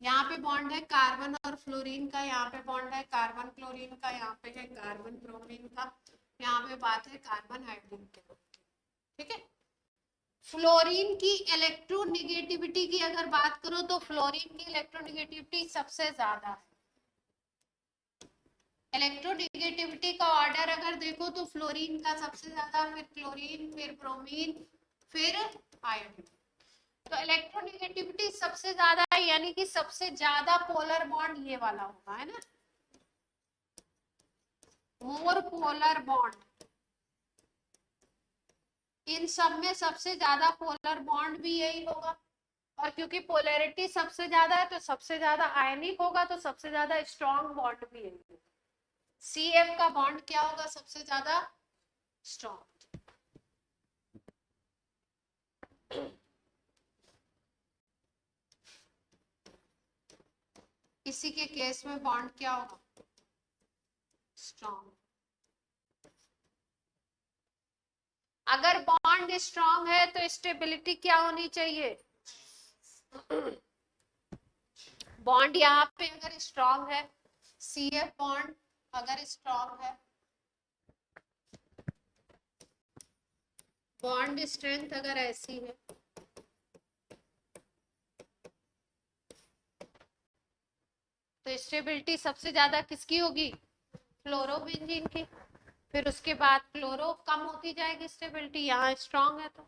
यहाँ पे बॉन्ड है कार्बन और फ्लोरीन का, यहाँ पे बॉन्ड है कार्बन क्लोरीन का, यहाँ पे है कार्बन ब्रोमीन का, यहाँ पे बात है कार्बन आयोडीन के। ठीक है, फ्लोरीन की इलेक्ट्रोनेगेटिविटी की अगर बात करो तो फ्लोरीन की इलेक्ट्रोनेगेटिविटी सबसे ज्यादा है। इलेक्ट्रोनेगेटिविटी का ऑर्डर अगर देखो तो फ्लोरीन का सबसे ज्यादा, फिर क्लोरीन, फिर ब्रोमीन, फिर आयोडीन। तो इलेक्ट्रोनेगेटिविटी सबसे ज्यादा है, यानी कि सबसे ज्यादा पोलर बॉन्ड ये वाला होगा, है ना, मोर पोलर बॉन्ड। इन सब में सबसे ज्यादा पोलर बॉन्ड भी यही होगा, और क्योंकि पोलैरिटी सबसे ज्यादा है तो सबसे ज्यादा आयनिक होगा, तो सबसे ज्यादा स्ट्रॉन्ग बॉन्ड भी यही होगा। CF का बॉन्ड क्या होगा सबसे ज्यादा स्ट्रॉन्ग। इसी के केस में बॉन्ड क्या होगा स्ट्रॉन्ग। अगर बॉन्ड स्ट्रॉन्ग है तो स्टेबिलिटी क्या होनी चाहिए? बॉन्ड यहाँ पे अगर स्ट्रॉन्ग है, CF बॉन्ड अगर स्ट्रॉन्ग है, बॉन्ड स्ट्रेंथ अगर ऐसी है, तो स्टेबिलिटी सबसे ज्यादा किसकी होगी? फ्लोरोबेंजीन की। फिर उसके बाद क्लोरो कम होती जाएगी स्टेबिलिटी, यहाँ स्ट्रॉन्ग है तो।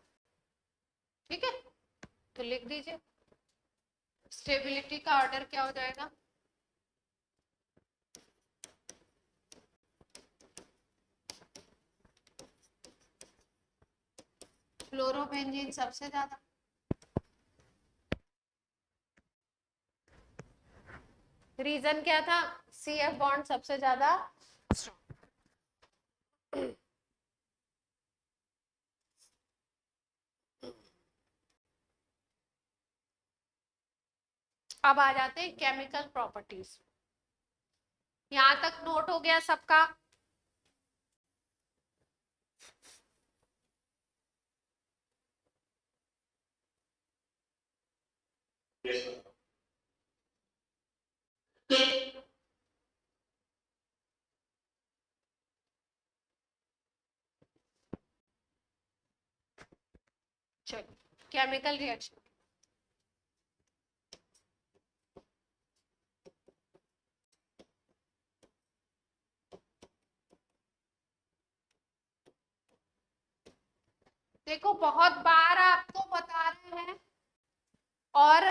ठीक है, तो लिख दीजिए स्टेबिलिटी का ऑर्डर क्या हो जाएगा? फ्लोरोबेंजीन सबसे ज्यादा, रीजन क्या था? CF बॉन्ड सबसे ज्यादा स्ट्रॉन्ग। अब आ जाते हैं केमिकल प्रॉपर्टीज। यहां तक नोट हो गया सबका? चलो, केमिकल रिएक्शन। देखो बहुत बार आपको बता रहे हैं, और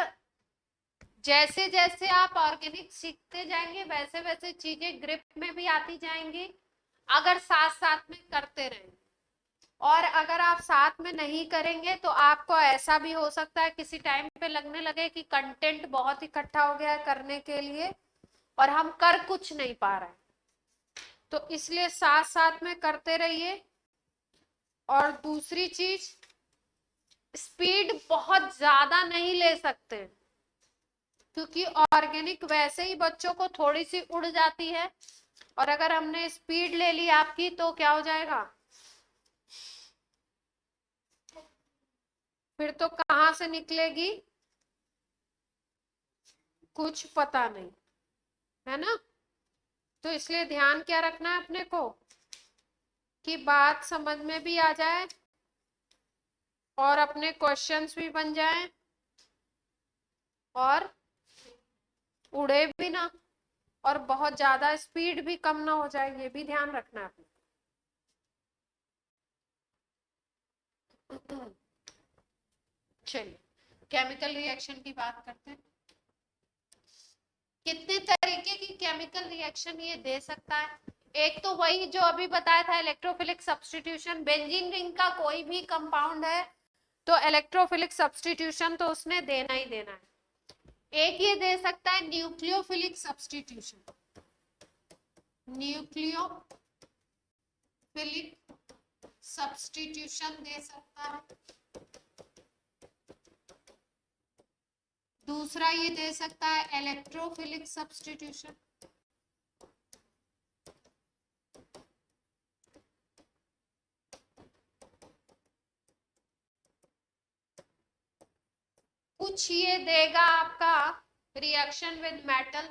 जैसे जैसे आप ऑर्गेनिक सीखते जाएंगे वैसे वैसे चीजें ग्रिप में भी आती जाएंगी, अगर साथ साथ में करते रहेंगे। और अगर आप साथ में नहीं करेंगे तो आपको ऐसा भी हो सकता है किसी टाइम पे लगने लगे कि कंटेंट बहुत इकट्ठा हो गया है करने के लिए और हम कर कुछ नहीं पा रहे हैं। तो इसलिए साथ साथ में करते रहिए। और दूसरी चीज, स्पीड बहुत ज्यादा नहीं ले सकते, क्योंकि ऑर्गेनिक वैसे ही बच्चों को थोड़ी सी उड़ जाती है, और अगर हमने स्पीड ले ली आपकी तो क्या हो जाएगा, फिर तो कहां से निकलेगी कुछ पता नहीं, है ना। तो इसलिए ध्यान क्या रखना है अपने को कि बात समझ में भी आ जाए और अपने क्वेश्चंस भी बन जाएं और उड़े भी ना, और बहुत ज्यादा स्पीड भी कम ना हो जाए, ये भी ध्यान रखना है अपने। चलिए, केमिकल रिएक्शन की बात करते हैं। कितने तरीके की केमिकल रिएक्शन ये दे सकता है। एक तो वही जो अभी बताया था, इलेक्ट्रोफिलिक सब्स्टिट्यूशन। बेंजीन रिंग का कोई भी कंपाउंड है तो इलेक्ट्रोफिलिक सब्स्टिट्यूशन तो उसने देना ही देना है। एक ये दे सकता है न्यूक्लियोफिलिक सब्स्टिट्यूशन, न्यूक्लियोफिलिक सब्स्टिट्यूशन दे सकता है। दूसरा ये दे सकता है इलेक्ट्रोफिलिक सब्स्टिट्यूशन। कुछ ये देगा आपका रिएक्शन विद मेटल।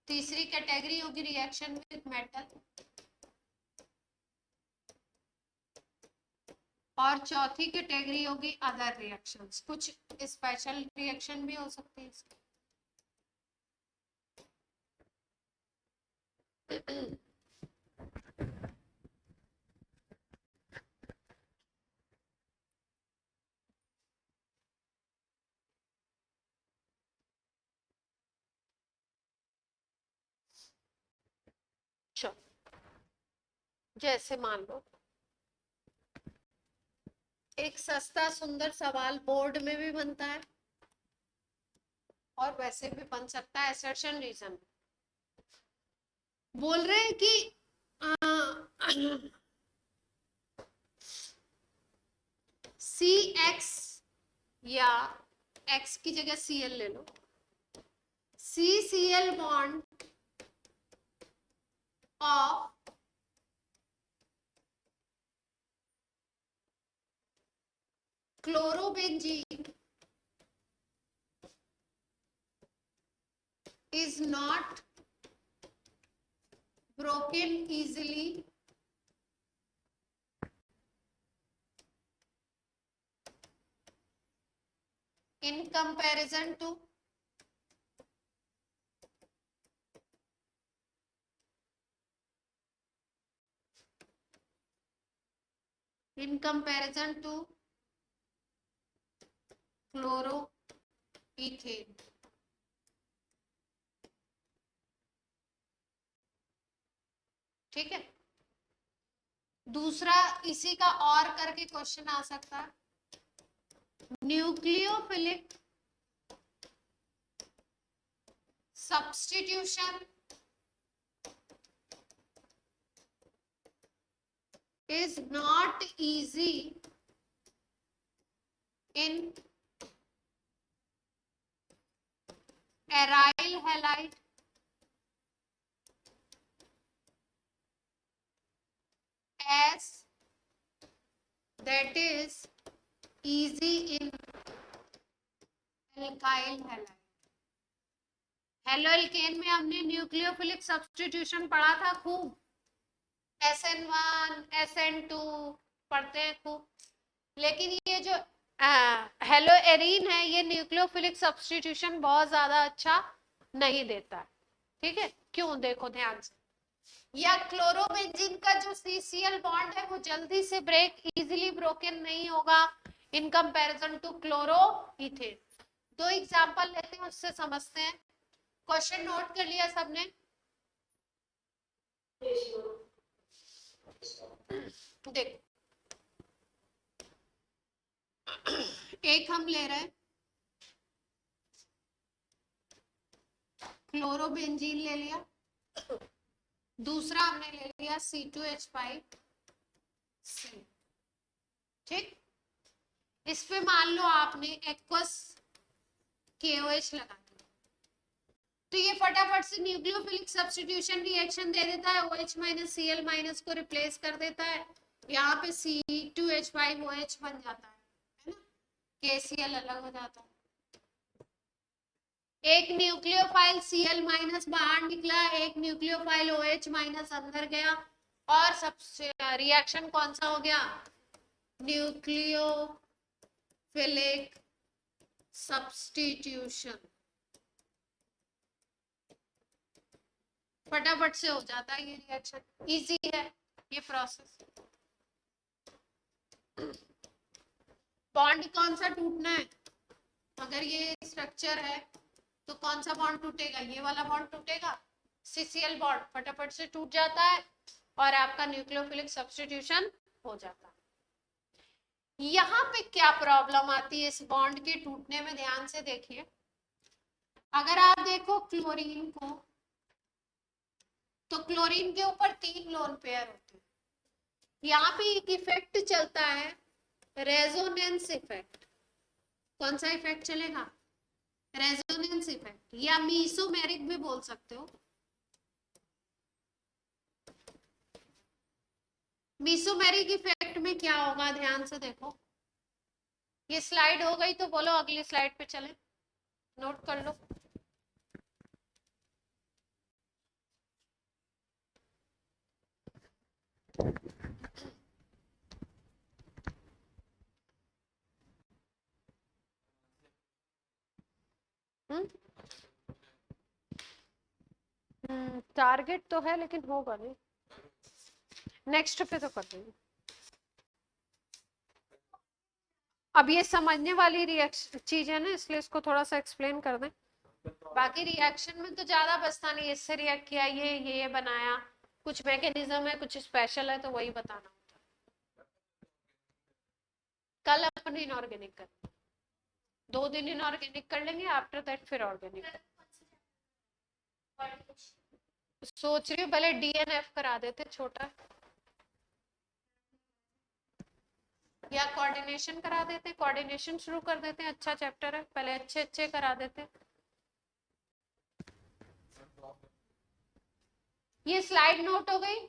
तीसरी कैटेगरी होगी रिएक्शन विद मेटल, और चौथी कैटेगरी होगी अदर रिएक्शंस। कुछ स्पेशल रिएक्शन भी हो सकती है इसकी। चलो, जैसे मान लो एक सस्ता सुंदर सवाल बोर्ड में भी बनता है और वैसे भी बन सकता है। असर्शन रीजन बोल रहे हैं कि सी एक्स, या एक्स की जगह सी एल ले लो, C C L bond of chlorobenzene is not broken easily in comparison to chloroethane. ठीक है। दूसरा इसी का और करके क्वेश्चन आ सकता है, nucleophilic substitution is not easy in aryl halide as that is easy in alkyl halide. Halo alkane में हमने न्यूक्लियोफिलिक सब्स्टिट्यूशन पढ़ा था खूब, SN1 SN2 पढ़ते हैं खूब। लेकिन ये जो हेलो एरीन है ये न्यूक्लियोफिलिक सब्स्टिट्यूशन बहुत ज्यादा अच्छा नहीं देता है। ठीक है, क्यों, देखो ध्यान से, या क्लोरोबेंजीन का जो CCl बॉन्ड है वो जल्दी से ब्रेक इजीली ब्रोकन नहीं होगा in comparison two chloro ethane. दो एग्जांपल लेते हैं उससे समझते हैं। क्वेश्चन नोट कर लिया सबने? देखो, एक हम ले रहे हैं क्लोरोबेंजीन ले लिया, दूसरा हमने ले लिया C2H5 C। ठीक, इस पे मान लो आपने एक्वस KOH लगा दिया, तो ये फटाफट से न्यूक्लियोफिलिक सब्स्टिट्यूशन रिएक्शन दे देता है, OH माइनस Cl माइनस को रिप्लेस कर देता है, यहाँ पे C2H5OH बन जाता है ना, KCl अलग हो जाता है। एक न्यूक्लियोफाइल Cl माइनस बाहर निकला, एक न्यूक्लियोफाइल OH माइनस अंदर गया, और सबसे रिएक्शन कौन सा हो गया, न्यूक्लियोफिलिक सब्स्टिट्यूशन। फटाफट से हो जाता है ये रिएक्शन, इजी है ये प्रोसेस। बॉन्ड कौन सा टूटना है, अगर ये स्ट्रक्चर है तो कौन सा बॉन्ड टूटेगा, ये वाला बॉन्ड टूटेगा, CCl बॉन्ड फटाफट से टूट जाता है और आपका न्यूक्लियोफिलिक सब्स्टिट्यूशन हो जाता है। यहाँ पे क्या प्रॉब्लम आती है इस बॉन्ड के टूटने में, ध्यान से देखिए। अगर आप देखो क्लोरीन को, तो क्लोरीन के ऊपर 3 लोन पेयर होते हैं, यहाँ पे एक इफेक्ट चलता है रेजोनेंस इफेक्ट। कौन सा इफेक्ट चलेगा, रेजोनेंस इफेक्ट, या मीसोमेरिक भी बोल सकते हो। मीसोमेरिक इफेक्ट में क्या होगा, ध्यान से देखो। ये स्लाइड हो गई तो बोलो अगली स्लाइड पे चले, नोट कर लो। टारगेट तो है लेकिन होगा नहीं, नेक्स्ट पे तो कर देंगे। अब ये समझने वाली रिएक्शन चीज है ना, इसलिए इसको थोड़ा सा एक्सप्लेन कर दें। बाकी रिएक्शन में तो ज्यादा बचता नहीं, इससे रिएक्ट किया, ये बनाया, कुछ मैकेनिज्म है, कुछ स्पेशल है, तो वही बताना होता है। कल अपन इनऑर्गेनिक कर, 2 दिन इनऑर्गेनिक कर लेंगे, आफ्टर दैट फिर ऑर्गेनिक। सोच रही हूँ पहले DNF करा देते छोटा, या कोऑर्डिनेशन करा देते, कोऑर्डिनेशन शुरू कर देते हैं, अच्छा चैप्टर है, पहले अच्छे अच्छे करा देते। ये स्लाइड नोट हो गई।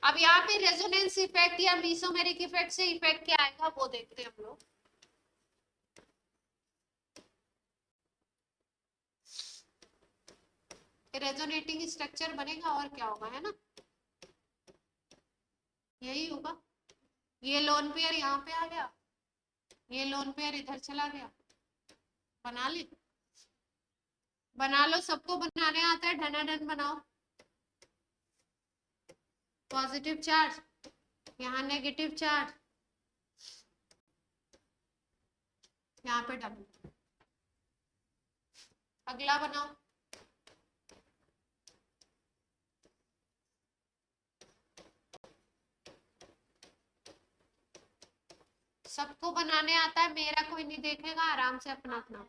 अब यहाँ पे रेजोनेंस इफेक्ट या मीसोमेरिक इफेक्ट से इफेक्ट क्या आएगा वो देखते हैं हम लोग। रेजोनेटिंग स्ट्रक्चर बनेगा और क्या होगा, है ना, यही होगा। ये लोन पेयर यहाँ पे आ गया, ये लोन पेयर इधर चला गया, बना ले, बना लो, सबको बनाने आता है, धनाधन बनाओ। पॉजिटिव चार्ज, यहाँ नेगेटिव चार्ज, यहाँ पे डबल, अगला बनाओ। सबको बनाने आता है, मेरा कोई नहीं देखेगा, आराम से अपना अपना।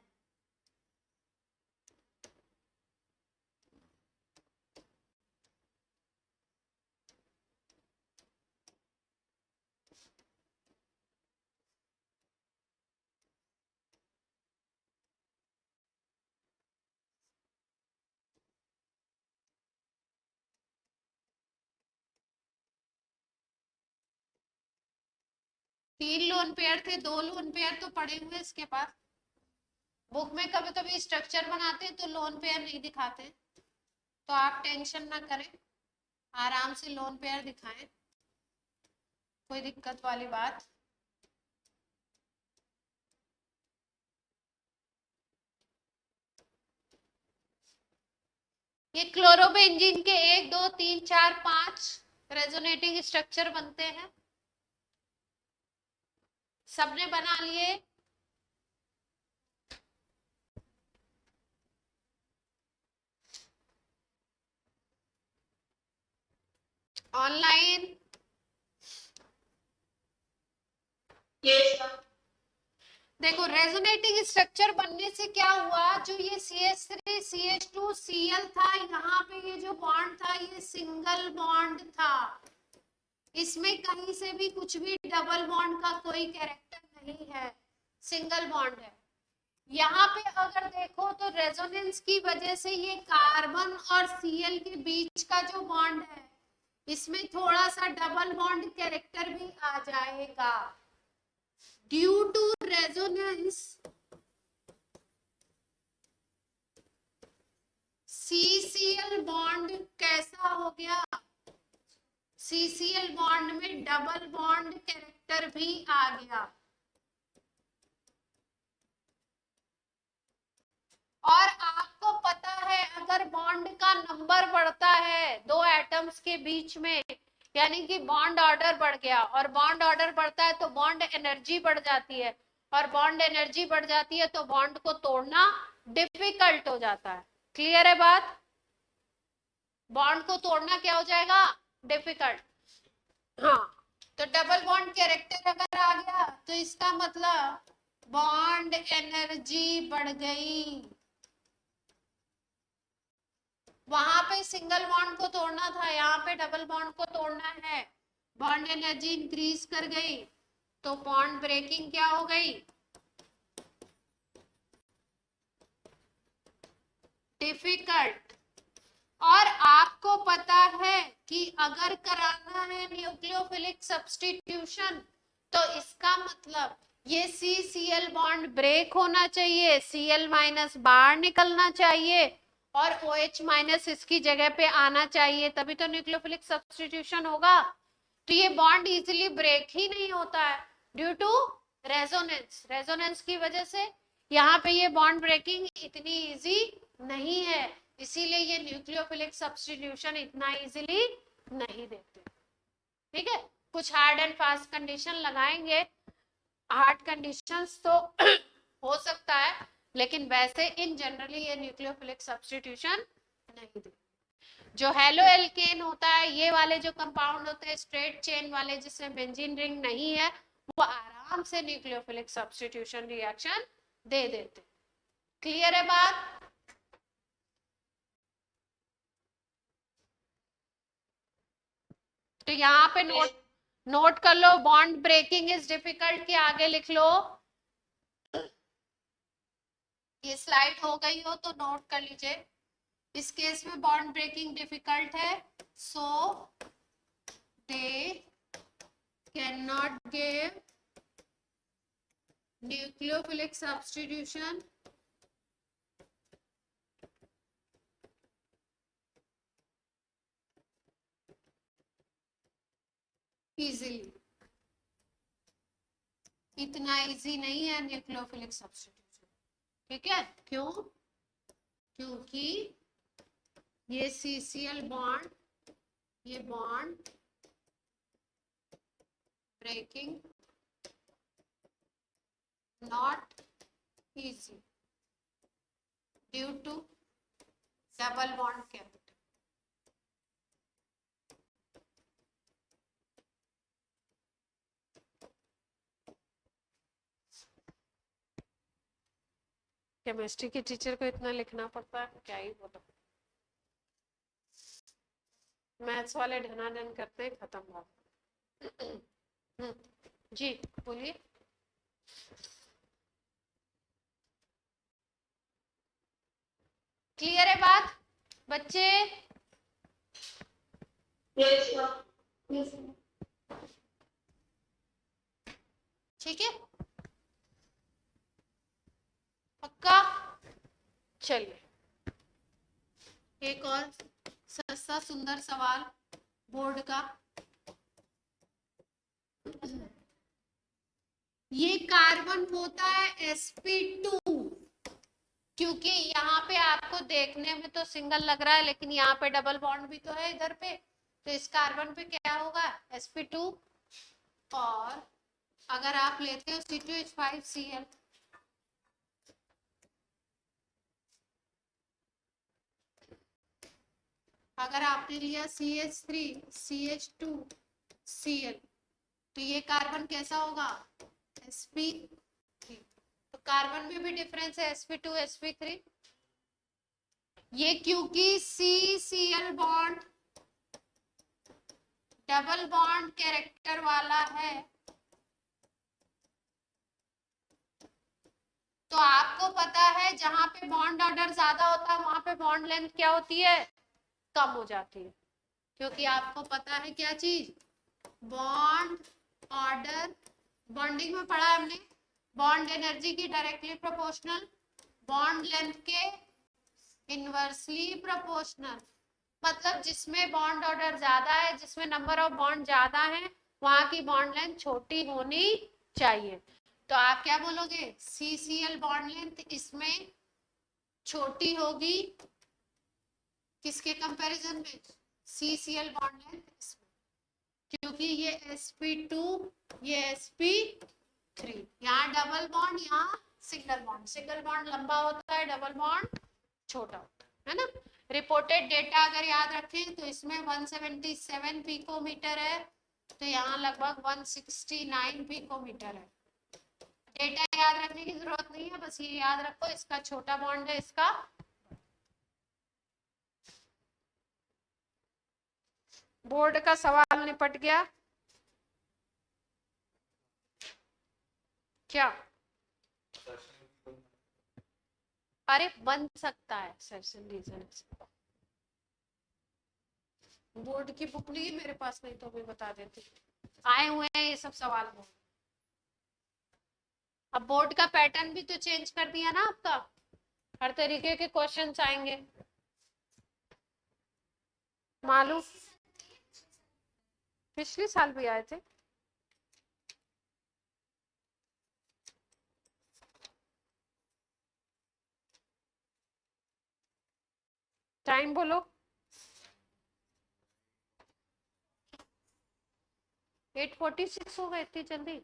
3 लोन पेयर थे, 2 लोन पेयर तो पड़े हुए इसके पास। बुक में कभी कभी स्ट्रक्चर बनाते हैं तो लोन पेयर नहीं दिखाते, तो आप टेंशन ना करें, आराम से लोन पेयर दिखाएं, कोई दिक्कत वाली बात। ये क्लोरोबेंजीन के 1 2 3 4 5 रेजोनेटिंग स्ट्रक्चर बनते हैं। सबने बना लिए? ऑनलाइन? देखो रेजोनेटिंग स्ट्रक्चर बनने से क्या हुआ, जो ये CH3 CH2 Cl था, यहाँ पे ये जो बॉन्ड था ये सिंगल बॉन्ड था, इसमें कहीं से भी कुछ भी डबल बॉन्ड का कोई कैरेक्टर नहीं है, सिंगल बॉन्ड है। यहाँ पे अगर देखो तो रेजोनेंस की वजह से ये कार्बन और Cl के बीच का जो बॉन्ड है इसमें थोड़ा सा डबल बॉन्ड कैरेक्टर भी आ जाएगा। Due to resonance CCl bond कैसा हो गया, CCl बॉन्ड में डबल बॉन्ड कैरेक्टर भी आ गया। और आपको पता है अगर बॉन्ड का नंबर बढ़ता है दो एटम्स के बीच में, यानी कि बॉन्ड ऑर्डर बढ़ गया, और बॉन्ड ऑर्डर बढ़ता है तो बॉन्ड एनर्जी बढ़ जाती है, और बॉन्ड एनर्जी बढ़ जाती है तो बॉन्ड को तोड़ना डिफिकल्ट हो जाता है। क्लियर है बात? बॉन्ड को तोड़ना क्या हो जाएगा, डिफिकल्ट। हाँ, तो डबल बॉन्ड कैरेक्टर अगर आ गया तो इसका मतलब बॉन्ड एनर्जी बढ़ गई। वहां पे सिंगल बॉन्ड को तोड़ना था, यहाँ पे डबल बॉन्ड को तोड़ना है, बॉन्ड एनर्जी इंक्रीज कर गई तो बॉन्ड ब्रेकिंग क्या हो गई, डिफिकल्ट। और आपको पता है कि अगर कराना है न्यूक्लियोफिलिक सब्स्टिट्यूशन तो इसका मतलब ये CCl बॉन्ड ब्रेक होना चाहिए, Cl- बाहर निकलना चाहिए और OH- इसकी जगह पे आना चाहिए, तभी तो न्यूक्लियोफिलिक सब्स्टिट्यूशन होगा। तो ये बॉन्ड इजीली ब्रेक ही नहीं होता है ड्यू टू रेजोनेंस। रेजोनेंस की वजह से यहाँ पे ये बॉन्ड ब्रेकिंग इतनी इजी नहीं है, इसीलिए ये न्यूक्लियोफिलिक सब्स्टिट्यूशन इतना इजीली नहीं देते। ठीक है, कुछ हार्ड एंड फास्ट कंडीशन लगाएंगे, हार्ड कंडीशंस तो हो सकता है, लेकिन वैसे इन जनरली ये न्यूक्लियोफिलिक सब्स्टिट्यूशन नहीं देते। जो हेलो एल्केन होता है, ये वाले जो कंपाउंड होते हैं स्ट्रेट चेन वाले जिसमें बेंजीन रिंग नहीं है, वो आराम से न्यूक्लियोफिलिक सब्स्टिट्यूशन रिएक्शन दे देते। क्लियर है बात? तो यहाँ पे नोट कर लो, बॉन्ड ब्रेकिंग इज डिफिकल्ट के आगे लिख लो, ये स्लाइड हो गई हो तो नोट कर लीजिए। इस केस में बॉन्ड ब्रेकिंग डिफिकल्ट है, so they can not give nucleophilic substitution easily. इतना इजी नहीं है न्यूक्लियोफिलिक सब्स्टिट्यूशन, ठीक है? क्यों? क्योंकि ये CCl बॉन्ड, ये bond breaking not easy due to double bond capital. Chemistry के टीचर को इतना लिखना पड़ता है, क्या ही बोलो। मैथ्स वाले ढनाढन करते हैं, खत्म बात। जी बोलिए। क्लियर है बात बच्चे? ठीक है, पक्का। चलिए एक और सस्ता सुंदर सवाल बोर्ड का। ये कार्बन होता है sp2, क्योंकि यहाँ पे आपको देखने में तो सिंगल लग रहा है, लेकिन यहाँ पे डबल बॉन्ड भी तो है इधर पे, तो इस कार्बन पे क्या होगा sp2। और अगर आप लेते हो C2H5Cl, अगर आपने लिया CH3CH2Cl, तो ये कार्बन कैसा होगा sp3। तो कार्बन में भी डिफरेंस है sp2 sp3। ये क्योंकि CCl bond double bond character वाला है, तो आपको पता है जहां पे बॉन्ड ऑर्डर ज्यादा होता है वहां पे बॉन्ड लेंथ क्या होती है, कम हो जाती है। क्योंकि आपको पता है क्या चीज, बॉन्ड ऑर्डर, बॉन्डिंग में पढ़ा है हमने, बॉन्ड एनर्जी की डायरेक्टली प्रोपोर्शनल, बॉन्ड लेंथ के इनवर्सली प्रोपोर्शनल। मतलब जिसमें बॉन्ड ऑर्डर ज्यादा है, जिसमें नंबर ऑफ बॉन्ड ज्यादा है, वहां की बॉन्ड लेंथ छोटी होनी चाहिए। तो आप क्या बोलोगे, CCl बॉन्ड लेंथ इसमें छोटी होगी, किसके कंपैरिजन में, CCl बॉन्ड लेंथ इसमें, क्योंकि ये sp2 ये sp3, यहाँ डबल बॉन्ड यहाँ सिंगल बॉन्ड, सिंगल बॉन्ड लंबा होता है, डबल बॉन्ड छोटा होता है ना। रिपोर्टेड डेटा अगर याद रखें तो इसमें 177 पिकोमीटर है, तो यहाँ लगभग 169 पिकोमीटर है। डेटा याद रखने की जरूरत नहीं है, बस ये याद रखो इसका छोटा बॉन्ड है, इसका बोर्ड का सवाल निपट गया क्या। अरे बन सकता है सेशन रीजन, बोर्ड की बुक नहीं है मेरे पास, नहीं तो अभी बता देती, आए हुए हैं ये सब सवाल। अब बोर्ड का पैटर्न भी तो चेंज कर दिया ना आपका, हर तरीके के क्वेश्चंस आएंगे, मालूम पिछले साल भी आए थे। टाइम बोलो, 8:46 हो गए इतनी जल्दी।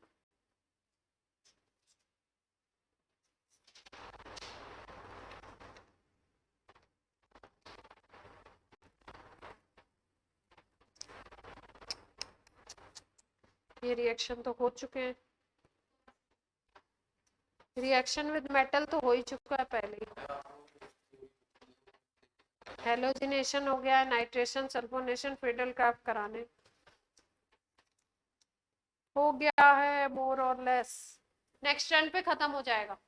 ये रिएक्शन तो हो चुके हैं, रिएक्शन विद मेटल तो हो ही चुका है पहले ही, हेलोजिनेशन हो गया है, नाइट्रेशन सल्फोनेशन फ्रीडल क्रैफ्ट कराने हो गया है मोर और लेस, नेक्स्ट रन पे खत्म हो जाएगा।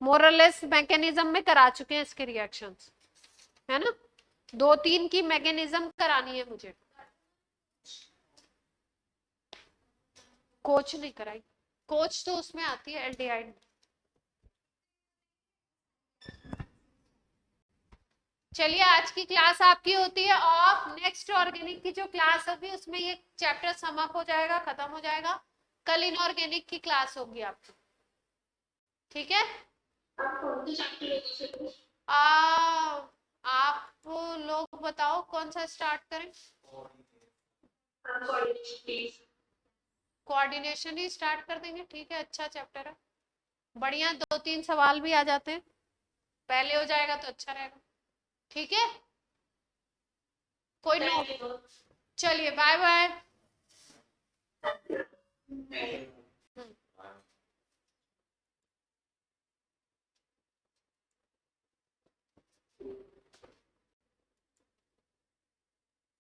मोर और लेस मैकेनिज्म में करा चुके हैं इसके रिएक्शंस, है ना, 2-3 की मैकेनिज्म करानी है मुझे, कोच नहीं कराई, कोच तो उसमें आती है एल्डिहाइड। चलिए आज की क्लास आपकी होती है ऑफ, नेक्स्ट ऑर्गेनिक की जो क्लास होगी उसमें ये चैप्टर समअप हो जाएगा, खत्म हो जाएगा। कल इनऑर्गेनिक की क्लास होगी आपकी, ठीक है। आप लोग बताओ कौन सा स्टार्ट करें, कोऑर्डिनेशन ही स्टार्ट कर देंगे, ठीक है, अच्छा चैप्टर है, बढ़िया, 2-3 सवाल भी आ जाते हैं, पहले हो जाएगा तो अच्छा रहेगा, ठीक है। कोई नो, चलिए बाय बाय।